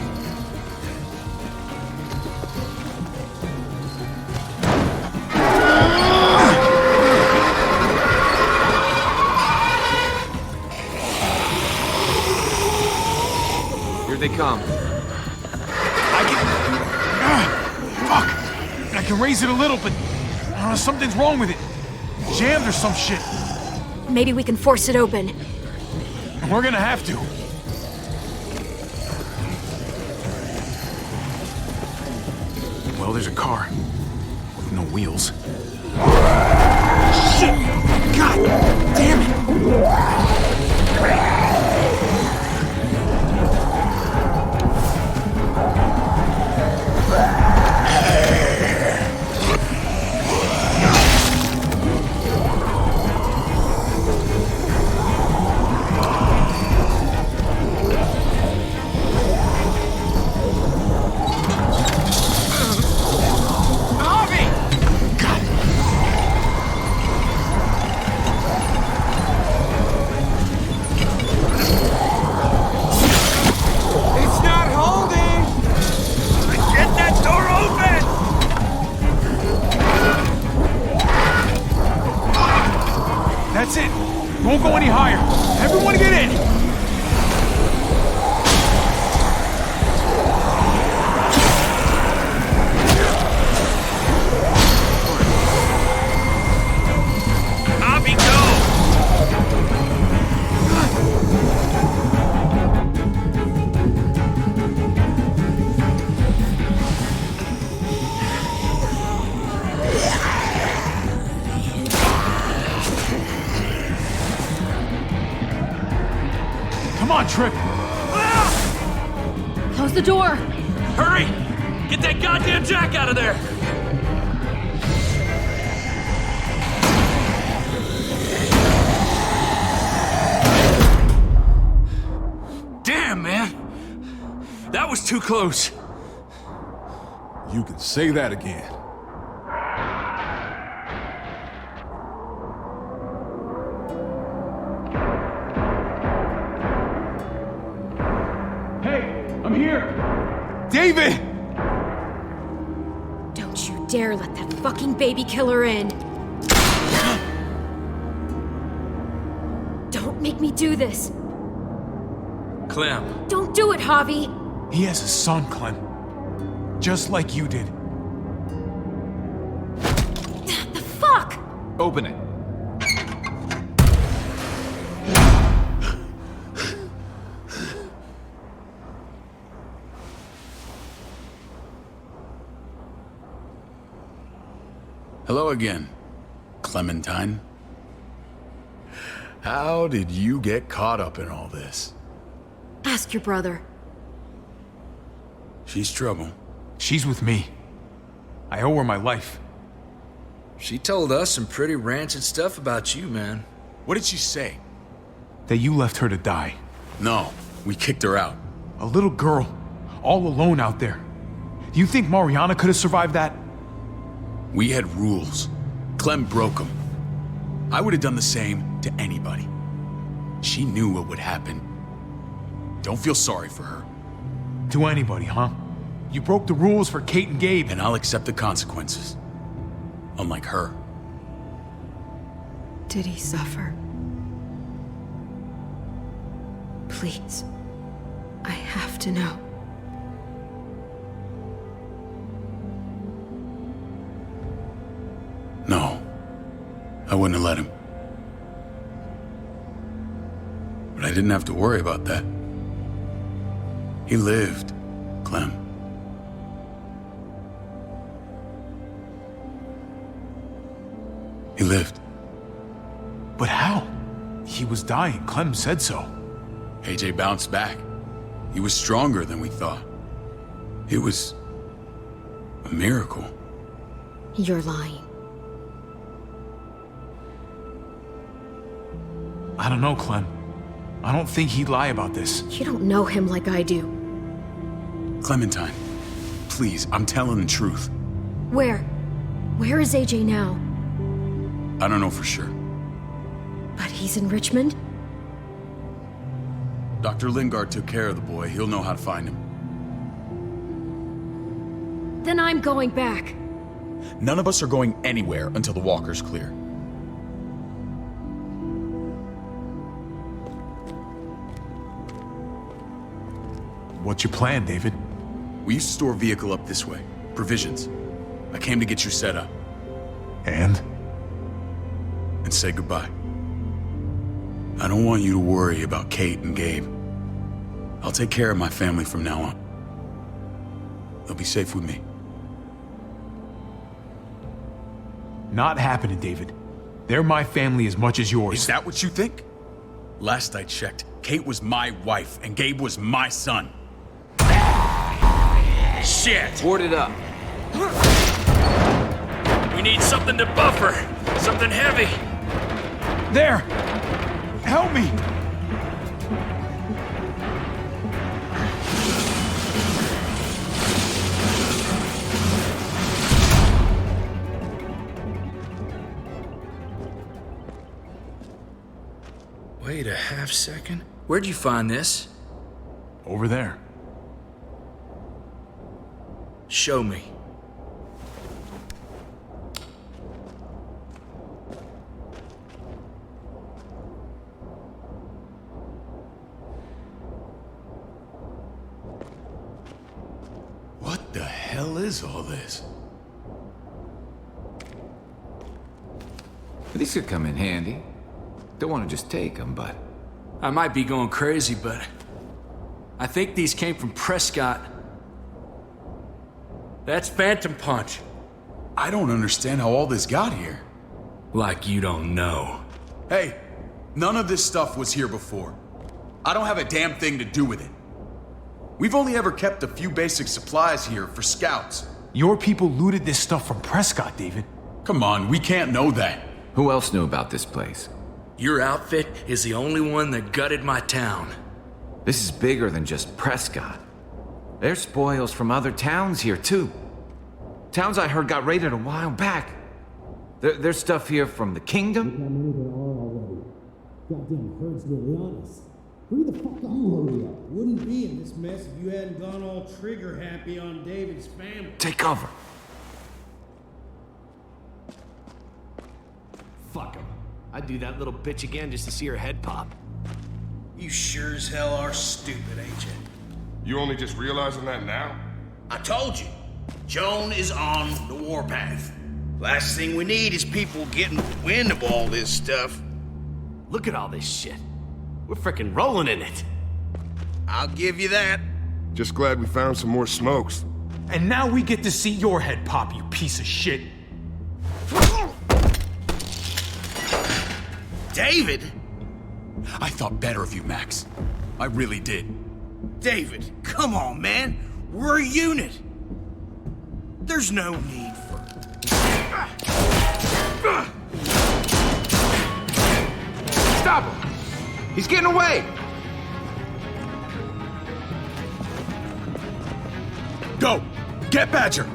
Here they come. Fuck! I can raise it a little, but I don't know, something's wrong with it. Jammed or some shit. Maybe we can force it open. We're gonna have to. Well, there's a car with no wheels. Shit! God damn it! That's it. Won't go any higher. Everyone get in. Abby, go! Come on, Trip. Close the door. Hurry! Get that goddamn Jack out of there! Damn, man! That was too close. You can say that again. David! Don't you dare let that fucking baby killer in. Don't make me do this. Clem. Don't do it, Javi. He has a son, Clem. Just like you did. The fuck? Open it. Hello again, Clementine. How did you get caught up in all this? Ask your brother. She's trouble. She's with me. I owe her my life. She told us some pretty rancid stuff about you, man. What did she say? That you left her to die. No, we kicked her out. A little girl, all alone out there. Do you think Mariana could have survived that? We had rules. Clem broke them. I would have done the same to anybody. She knew what would happen. Don't feel sorry for her. To anybody, huh? You broke the rules for Kate and Gabe. And I'll accept the consequences. Unlike her. Did he suffer? Please. I have to know. No. I wouldn't have let him. But I didn't have to worry about that. He lived, Clem. He lived. But how? He was dying. Clem said so. AJ bounced back. He was stronger than we thought. It was a miracle. You're lying. I don't know, Clem. I don't think he'd lie about this. You don't know him like I do. Clementine, please, I'm telling the truth. Where? Where is AJ now? I don't know for sure. But he's in Richmond? Dr. Lingard took care of the boy. He'll know how to find him. Then I'm going back. None of us are going anywhere until the walker's clear. What's your plan, David? We used to store a vehicle up this way. Provisions. I came to get you set up. And? And say goodbye. I don't want you to worry about Kate and Gabe. I'll take care of my family from now on. They'll be safe with me. Not happening, David. They're my family as much as yours. Is that what you think? Last I checked, Kate was my wife and Gabe was my son. Shit! Board it up. We need something to buffer. Something heavy. There! Help me! Wait a half second. Where'd you find this? Over there. Show me. What the hell is all this? These could come in handy. Don't want to just take them, but... I might be going crazy, but... I think these came from Prescott. That's Phantom Punch. I don't understand how all this got here. Like you don't know. Hey, none of this stuff was here before. I don't have a damn thing to do with it. We've only ever kept a few basic supplies here for scouts. Your people looted this stuff from Prescott, David. Come on, we can't know that. Who else knew about this place? Your outfit is the only one that gutted my town. This is bigger than just Prescott. There's spoils from other towns here, too. Towns I heard got raided a while back. There's stuff here from the kingdom. Goddamn herd's really honest. Hurry the fuck up, hurry up. Wouldn't be in this mess if you hadn't gone all trigger happy on David's family. Take cover. Fuck him. I'd do that little bitch again just to see her head pop. You sure as hell are stupid, ain't you? You only just realizing that now? I told you. Joan is on the warpath. Last thing we need is people getting wind of all this stuff. Look at all this shit. We're frickin' rolling in it. I'll give you that. Just glad we found some more smokes. And now we get to see your head pop, you piece of shit. David? I thought better of you, Max. I really did. David, come on, man. We're a unit. There's no need for... Stop him! He's getting away! Go! Get Badger!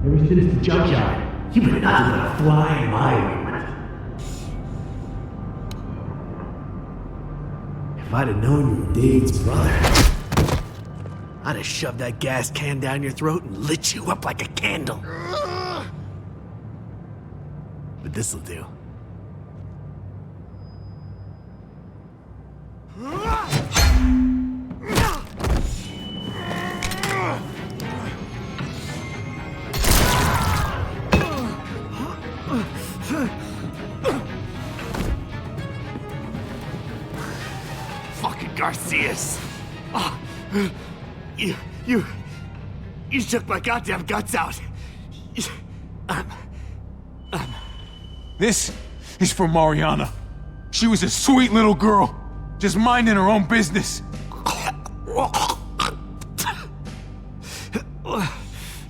Ever since the junkyard, you've been nothing but a fly in my ointment. If I'd have known you were Dave's brother, I'd have shoved that gas can down your throat and lit you up like a candle. But this'll do. fucking Garcias. Oh, you took my goddamn guts out. This is for Mariana. She was a sweet little girl, just minding her own business.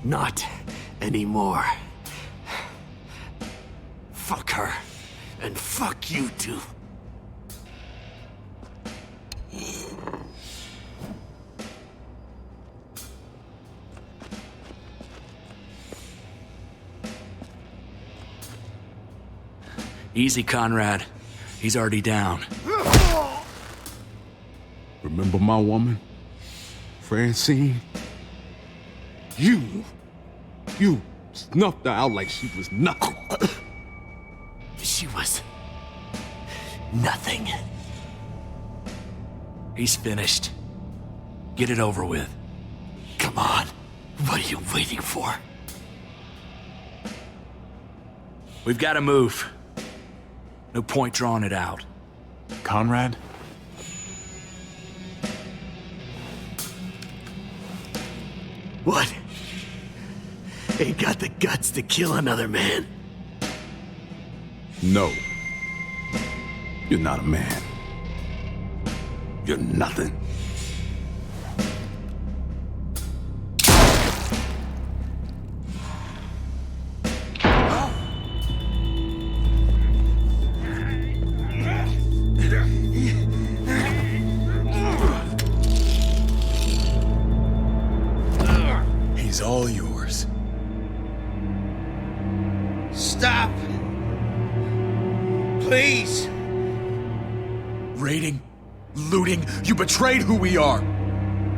Not anymore. Fuck her. And fuck you too. Easy, Conrad. He's already down. Remember my woman? Francine? You snuffed her out like she was nothing. She was nothing. He's finished. Get it over with. Come on. What are you waiting for? We've got to move. No point drawing it out. Conrad? What? Ain't got the guts to kill another man? No. You're not a man. You're nothing. He's all yours. Stop. Please. Raiding, looting, you betrayed who we are.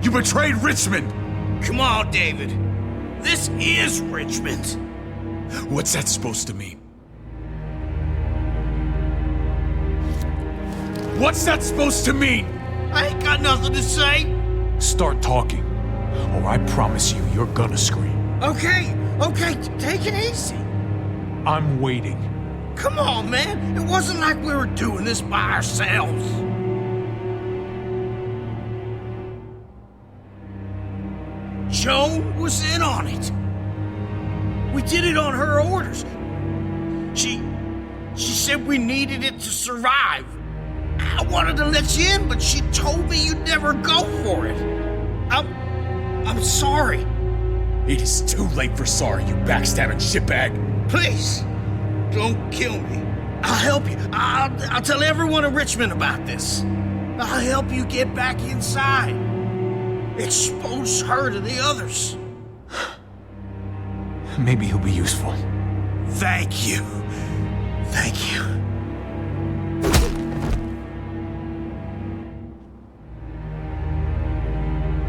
You betrayed Richmond. Come on, David. This is Richmond. What's that supposed to mean? What's that supposed to mean? I ain't got nothing to say. Start talking, or I promise you, you're gonna scream. Okay, take it easy. I'm waiting. Come on, man. It wasn't like we were doing this by ourselves. Joan was in on it. We did it on her orders. She said we needed it to survive. I wanted to let you in, but she told me you'd never go for it. I'm sorry. It is too late for sorry, you backstabbing shitbag. Please, don't kill me. I'll help you. I'll tell everyone in Richmond about this. I'll help you get back inside. Expose her to the others. Maybe he'll be useful. Thank you. Thank you.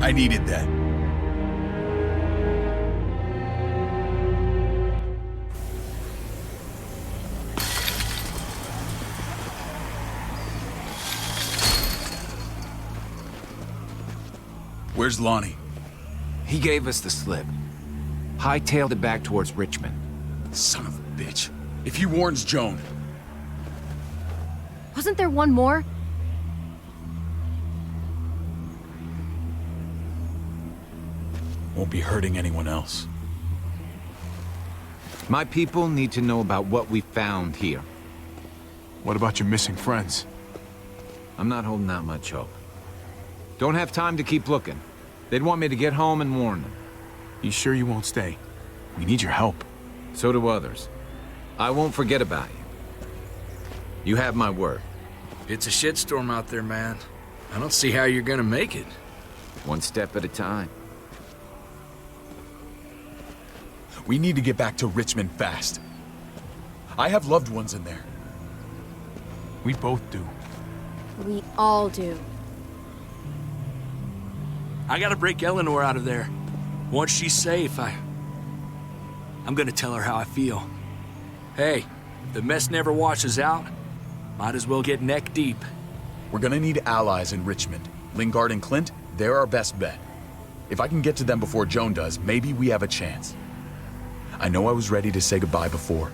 I needed that. Where's Lonnie? He gave us the slip. Hightailed it back towards Richmond. Son of a bitch. If he warns Joan... Wasn't there one more? Won't be hurting anyone else. My people need to know about what we found here. What about your missing friends? I'm not holding out much hope. Don't have time to keep looking. They'd want me to get home and warn them. You sure you won't stay? We need your help. So do others. I won't forget about you. You have my word. It's a shitstorm out there, man. I don't see how you're gonna make it. One step at a time. We need to get back to Richmond fast. I have loved ones in there. We both do. We all do. I gotta break Eleanor out of there. Once she's safe, I'm gonna tell her how I feel. Hey, if the mess never washes out, might as well get neck deep. We're gonna need allies in Richmond. Lingard and Clint, they're our best bet. If I can get to them before Joan does, maybe we have a chance. I know I was ready to say goodbye before,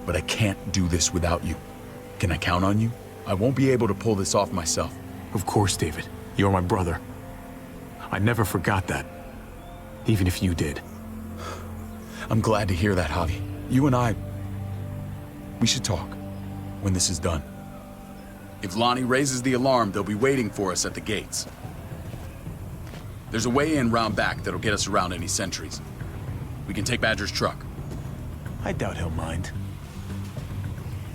but I can't do this without you. Can I count on you? I won't be able to pull this off myself. Of course, David. You're my brother. I never forgot that. Even if you did. I'm glad to hear that, Javi. You and I... we should talk when this is done. If Lonnie raises the alarm, they'll be waiting for us at the gates. There's a way in round back that'll get us around any sentries. We can take Badger's truck. I doubt he'll mind.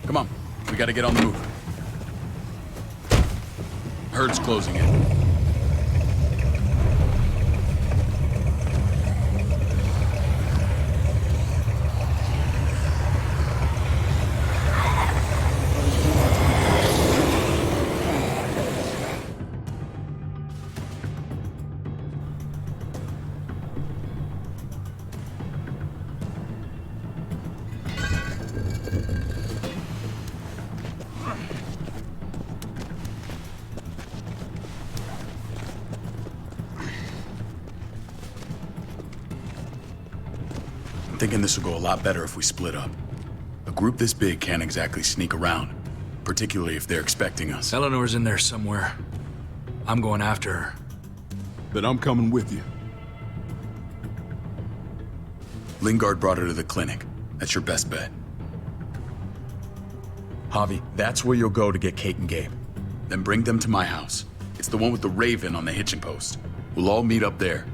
Come on, we gotta get on the move. Herd's closing in. I'm thinking this will go a lot better if we split up. A group this big can't exactly sneak around, particularly if they're expecting us. Eleanor's in there somewhere. I'm going after her. Then I'm coming with you. Lingard brought her to the clinic. That's your best bet. Javi, that's where you'll go to get Kate and Gabe. Then bring them to my house. It's the one with the Raven on the hitching post. We'll all meet up there.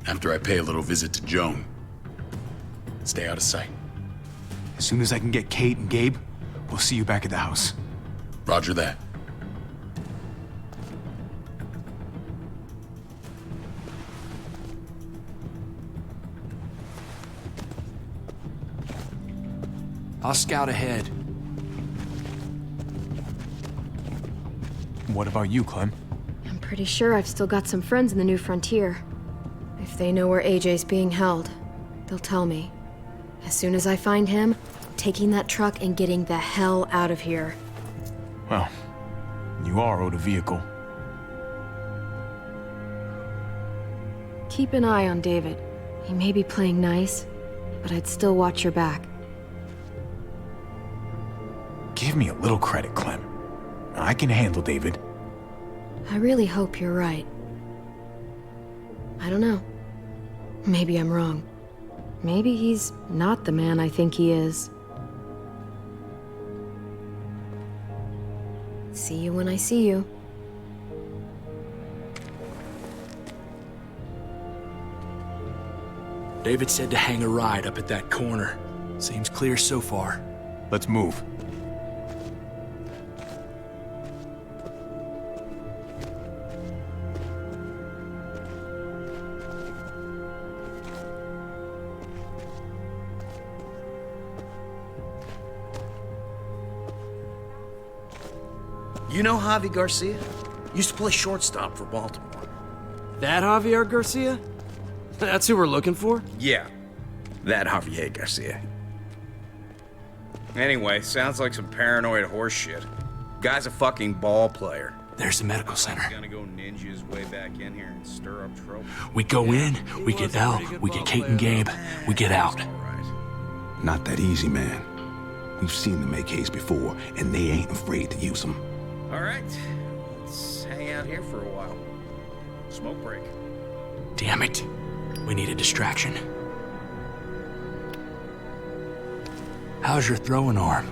After I pay a little visit to Joan. Stay out of sight. As soon as I can get Kate and Gabe, we'll see you back at the house. Roger that. I'll scout ahead. What about you, Clem? I'm pretty sure I've still got some friends in the New Frontier. If they know where AJ's being held, they'll tell me. As soon as I find him, I'm taking that truck and getting the hell out of here. Well, you are owed a vehicle. Keep an eye on David. He may be playing nice, but I'd still watch your back. Give me a little credit, Clem. I can handle David. I really hope you're right. I don't know. Maybe I'm wrong. Maybe he's not the man I think he is. See you when I see you. David said to hang a ride up at that corner. Seems clear so far. Let's move. You know Javi Garcia? Used to play shortstop for Baltimore. That Javier Garcia? That's who we're looking for? Yeah, that Javier Garcia. Anyway, sounds like some paranoid horse shit. Guy's a fucking ball player. There's the medical center. He's gonna go ninja his way back in here and stir up trouble. We go in, we get Elle, we get Kate and Gabe, we get out. Not that easy, man. We've seen them AKs before, and they ain't afraid to use them. All right, let's hang out here for a while. Smoke break. Damn it. We need a distraction. How's your throwing arm?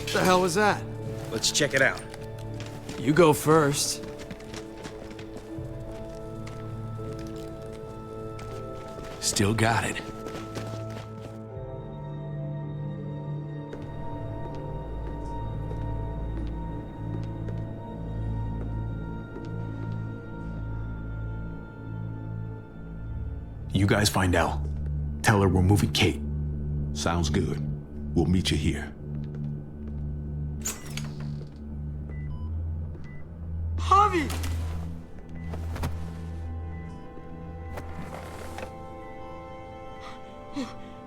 What the hell was that? Let's check it out. You go first. Still got it. You guys find Elle. Tell her we're moving Kate. Sounds good. We'll meet you here. Javi!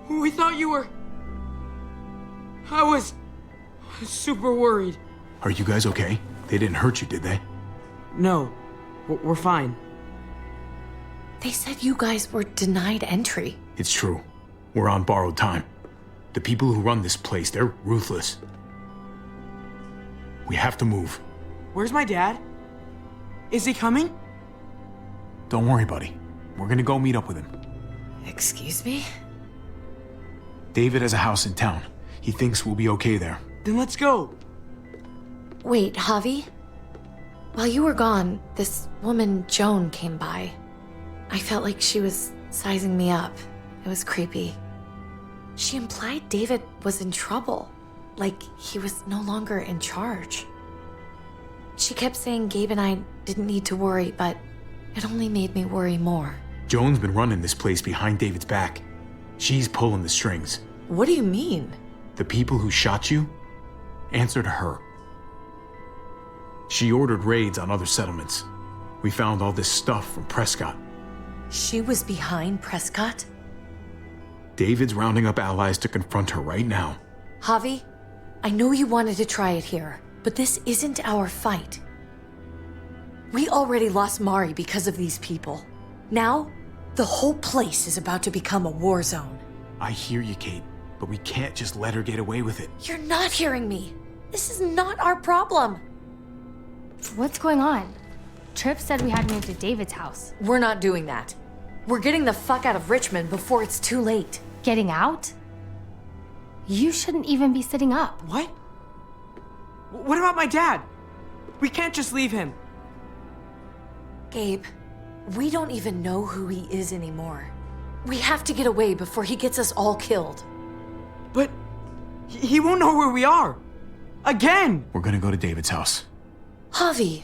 We thought you were... I was super worried. Are you guys okay? They didn't hurt you, did they? No, we're fine. They said you guys were denied entry. It's true. We're on borrowed time. The people who run this place, they're ruthless. We have to move. Where's my dad? Is he coming? Don't worry, buddy. We're gonna go meet up with him. Excuse me? David has a house in town. He thinks we'll be okay there. Then let's go. Wait, Javi? While you were gone, this woman, Joan, came by. I felt like she was sizing me up. It was creepy. She implied David was in trouble, like he was no longer in charge. She kept saying Gabe and I didn't need to worry, but it only made me worry more. Joan's been running this place behind David's back. She's pulling the strings. What do you mean? The people who shot you answer to her. She ordered raids on other settlements. We found all this stuff from Prescott. She was behind Prescott? David's rounding up allies to confront her right now. Javi, I know you wanted to try it here, but this isn't our fight. We already lost Mari because of these people. Now, the whole place is about to become a war zone. I hear you, Kate, but we can't just let her get away with it. You're not hearing me. This is not our problem. What's going on? Tripp said we had to move to David's house. We're not doing that. We're getting the fuck out of Richmond before it's too late. Getting out? You shouldn't even be sitting up. What? What about my dad? We can't just leave him. Gabe, we don't even know who he is anymore. We have to get away before he gets us all killed. But he won't know where we are. Again! We're gonna go to David's house. Javi.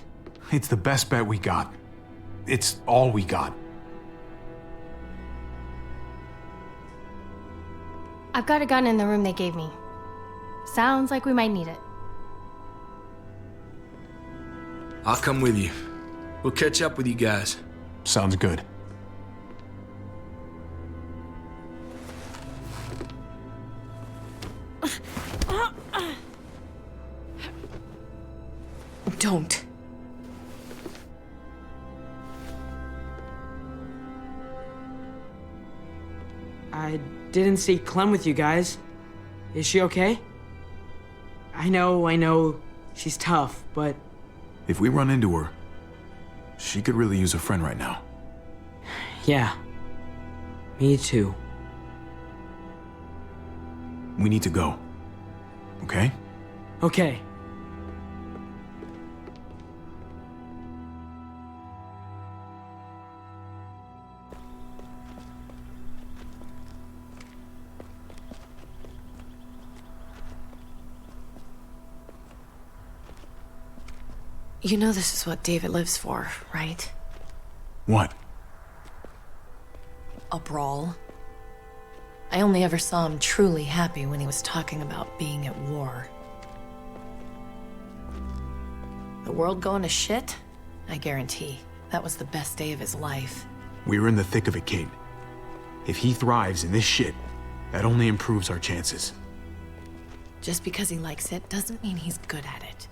It's the best bet we got. It's all we got. I've got a gun in the room they gave me. Sounds like we might need it. I'll come with you. We'll catch up with you guys. Sounds good. Don't. I didn't see Clem with you guys. Is she okay? I know, she's tough, but... If we run into her, she could really use a friend right now. Yeah. Me too. We need to go. Okay? Okay. You know this is what David lives for, right? What? A brawl. I only ever saw him truly happy when he was talking about being at war. The world going to shit? I guarantee. That was the best day of his life. We're in the thick of it, Kate. If he thrives in this shit, that only improves our chances. Just because he likes it doesn't mean he's good at it.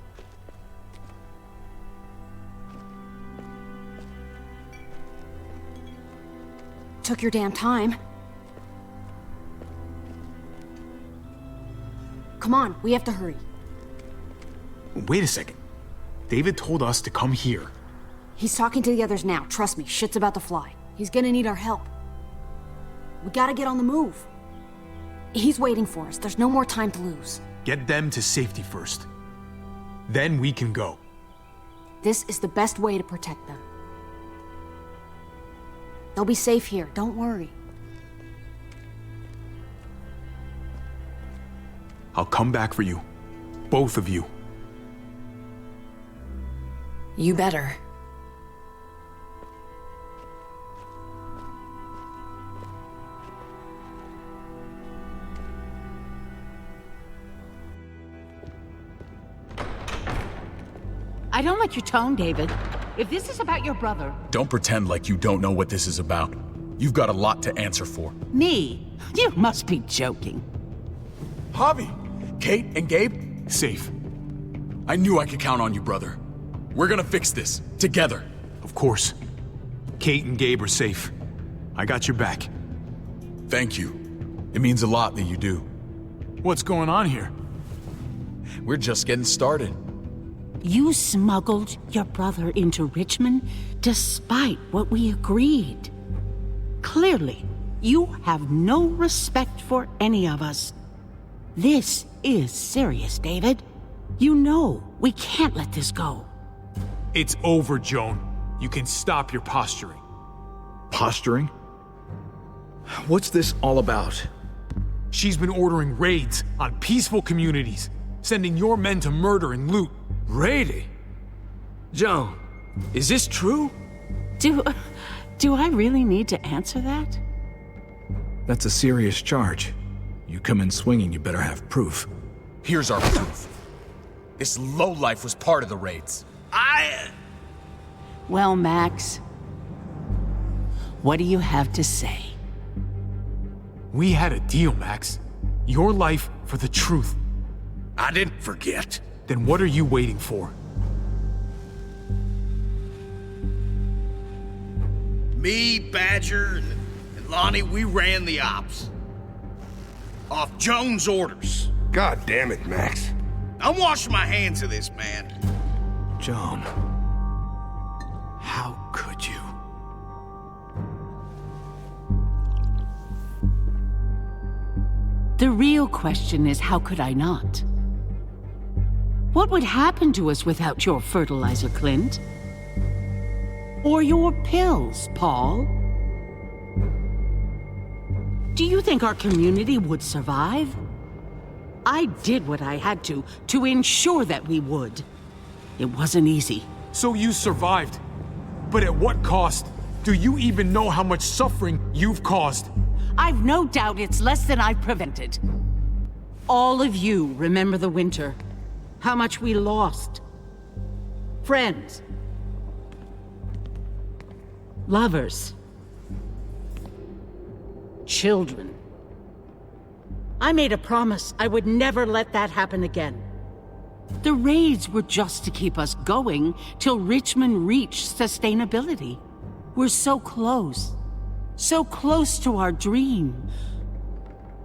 Took your damn time. Come on, we have to hurry. Wait a second. David told us to come here. He's talking to the others now. Trust me, shit's about to fly. He's gonna need our help. We gotta get on the move. He's waiting for us. There's no more time to lose. Get them to safety first. Then we can go. This is the best way to protect them. They'll be safe here, don't worry. I'll come back for you. Both of you. You better. I don't like your tone, David. If this is about your brother... Don't pretend like you don't know what this is about. You've got a lot to answer for. Me? You must be joking. Javi! Kate and Gabe? Safe. I knew I could count on you, brother. We're gonna fix this. Together. Of course. Kate and Gabe are safe. I got your back. Thank you. It means a lot that you do. What's going on here? We're just getting started. You smuggled your brother into Richmond despite what we agreed. Clearly, you have no respect for any of us. This is serious, David. You know we can't let this go. It's over, Joan. You can stop your posturing. Posturing? What's this all about? She's been ordering raids on peaceful communities, sending your men to murder and loot. Raiding? Joan, is this true? Do I really need to answer that? That's a serious charge. You come in swinging, you better have proof. Here's our proof. This lowlife was part of the raids. Well, Max, what do you have to say? We had a deal, Max. Your life for the truth. I didn't forget. Then what are you waiting for? Me, Badger, and Lonnie, we ran the ops. Off Joan's orders. God damn it, Max. I'm washing my hands of this, man. Joan. How could you? The real question is, how could I not? What would happen to us without your fertilizer, Clint? Or your pills, Paul? Do you think our community would survive? I did what I had to ensure that we would. It wasn't easy. So you survived. But at what cost? Do you even know how much suffering you've caused? I've no doubt it's less than I've prevented. All of you remember the winter. How much we lost. Friends. Lovers. Children. I made a promise I would never let that happen again. The raids were just to keep us going till Richmond reached sustainability. We're so close. So close to our dream.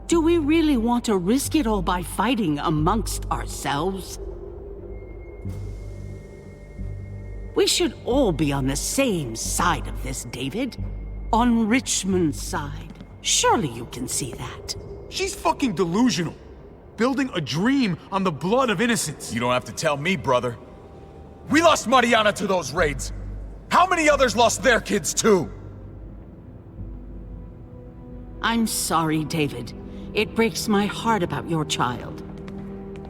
Do we really want to risk it all by fighting amongst ourselves? We should all be on the same side of this, David. On Richmond's side. Surely you can see that. She's fucking delusional. Building a dream on the blood of innocents. You don't have to tell me, brother. We lost Mariana to those raids. How many others lost their kids too? I'm sorry, David. It breaks my heart about your child.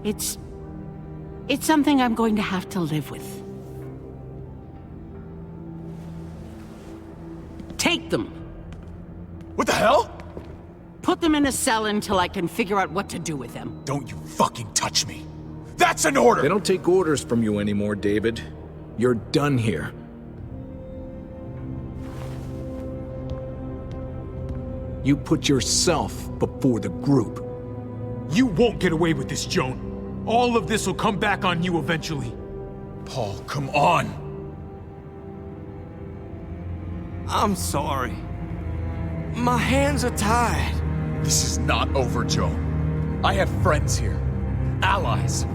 It's something I'm going to have to live with. Take them. What the hell? Put them in a cell until I can figure out what to do with them. Don't you fucking touch me. That's an order! They don't take orders from you anymore, David. You're done here. You put yourself before the group. You won't get away with this, Joan. All of this will come back on you eventually. Paul, come on! I'm sorry. My hands are tied. This is not over, Joan. I have friends here. Allies.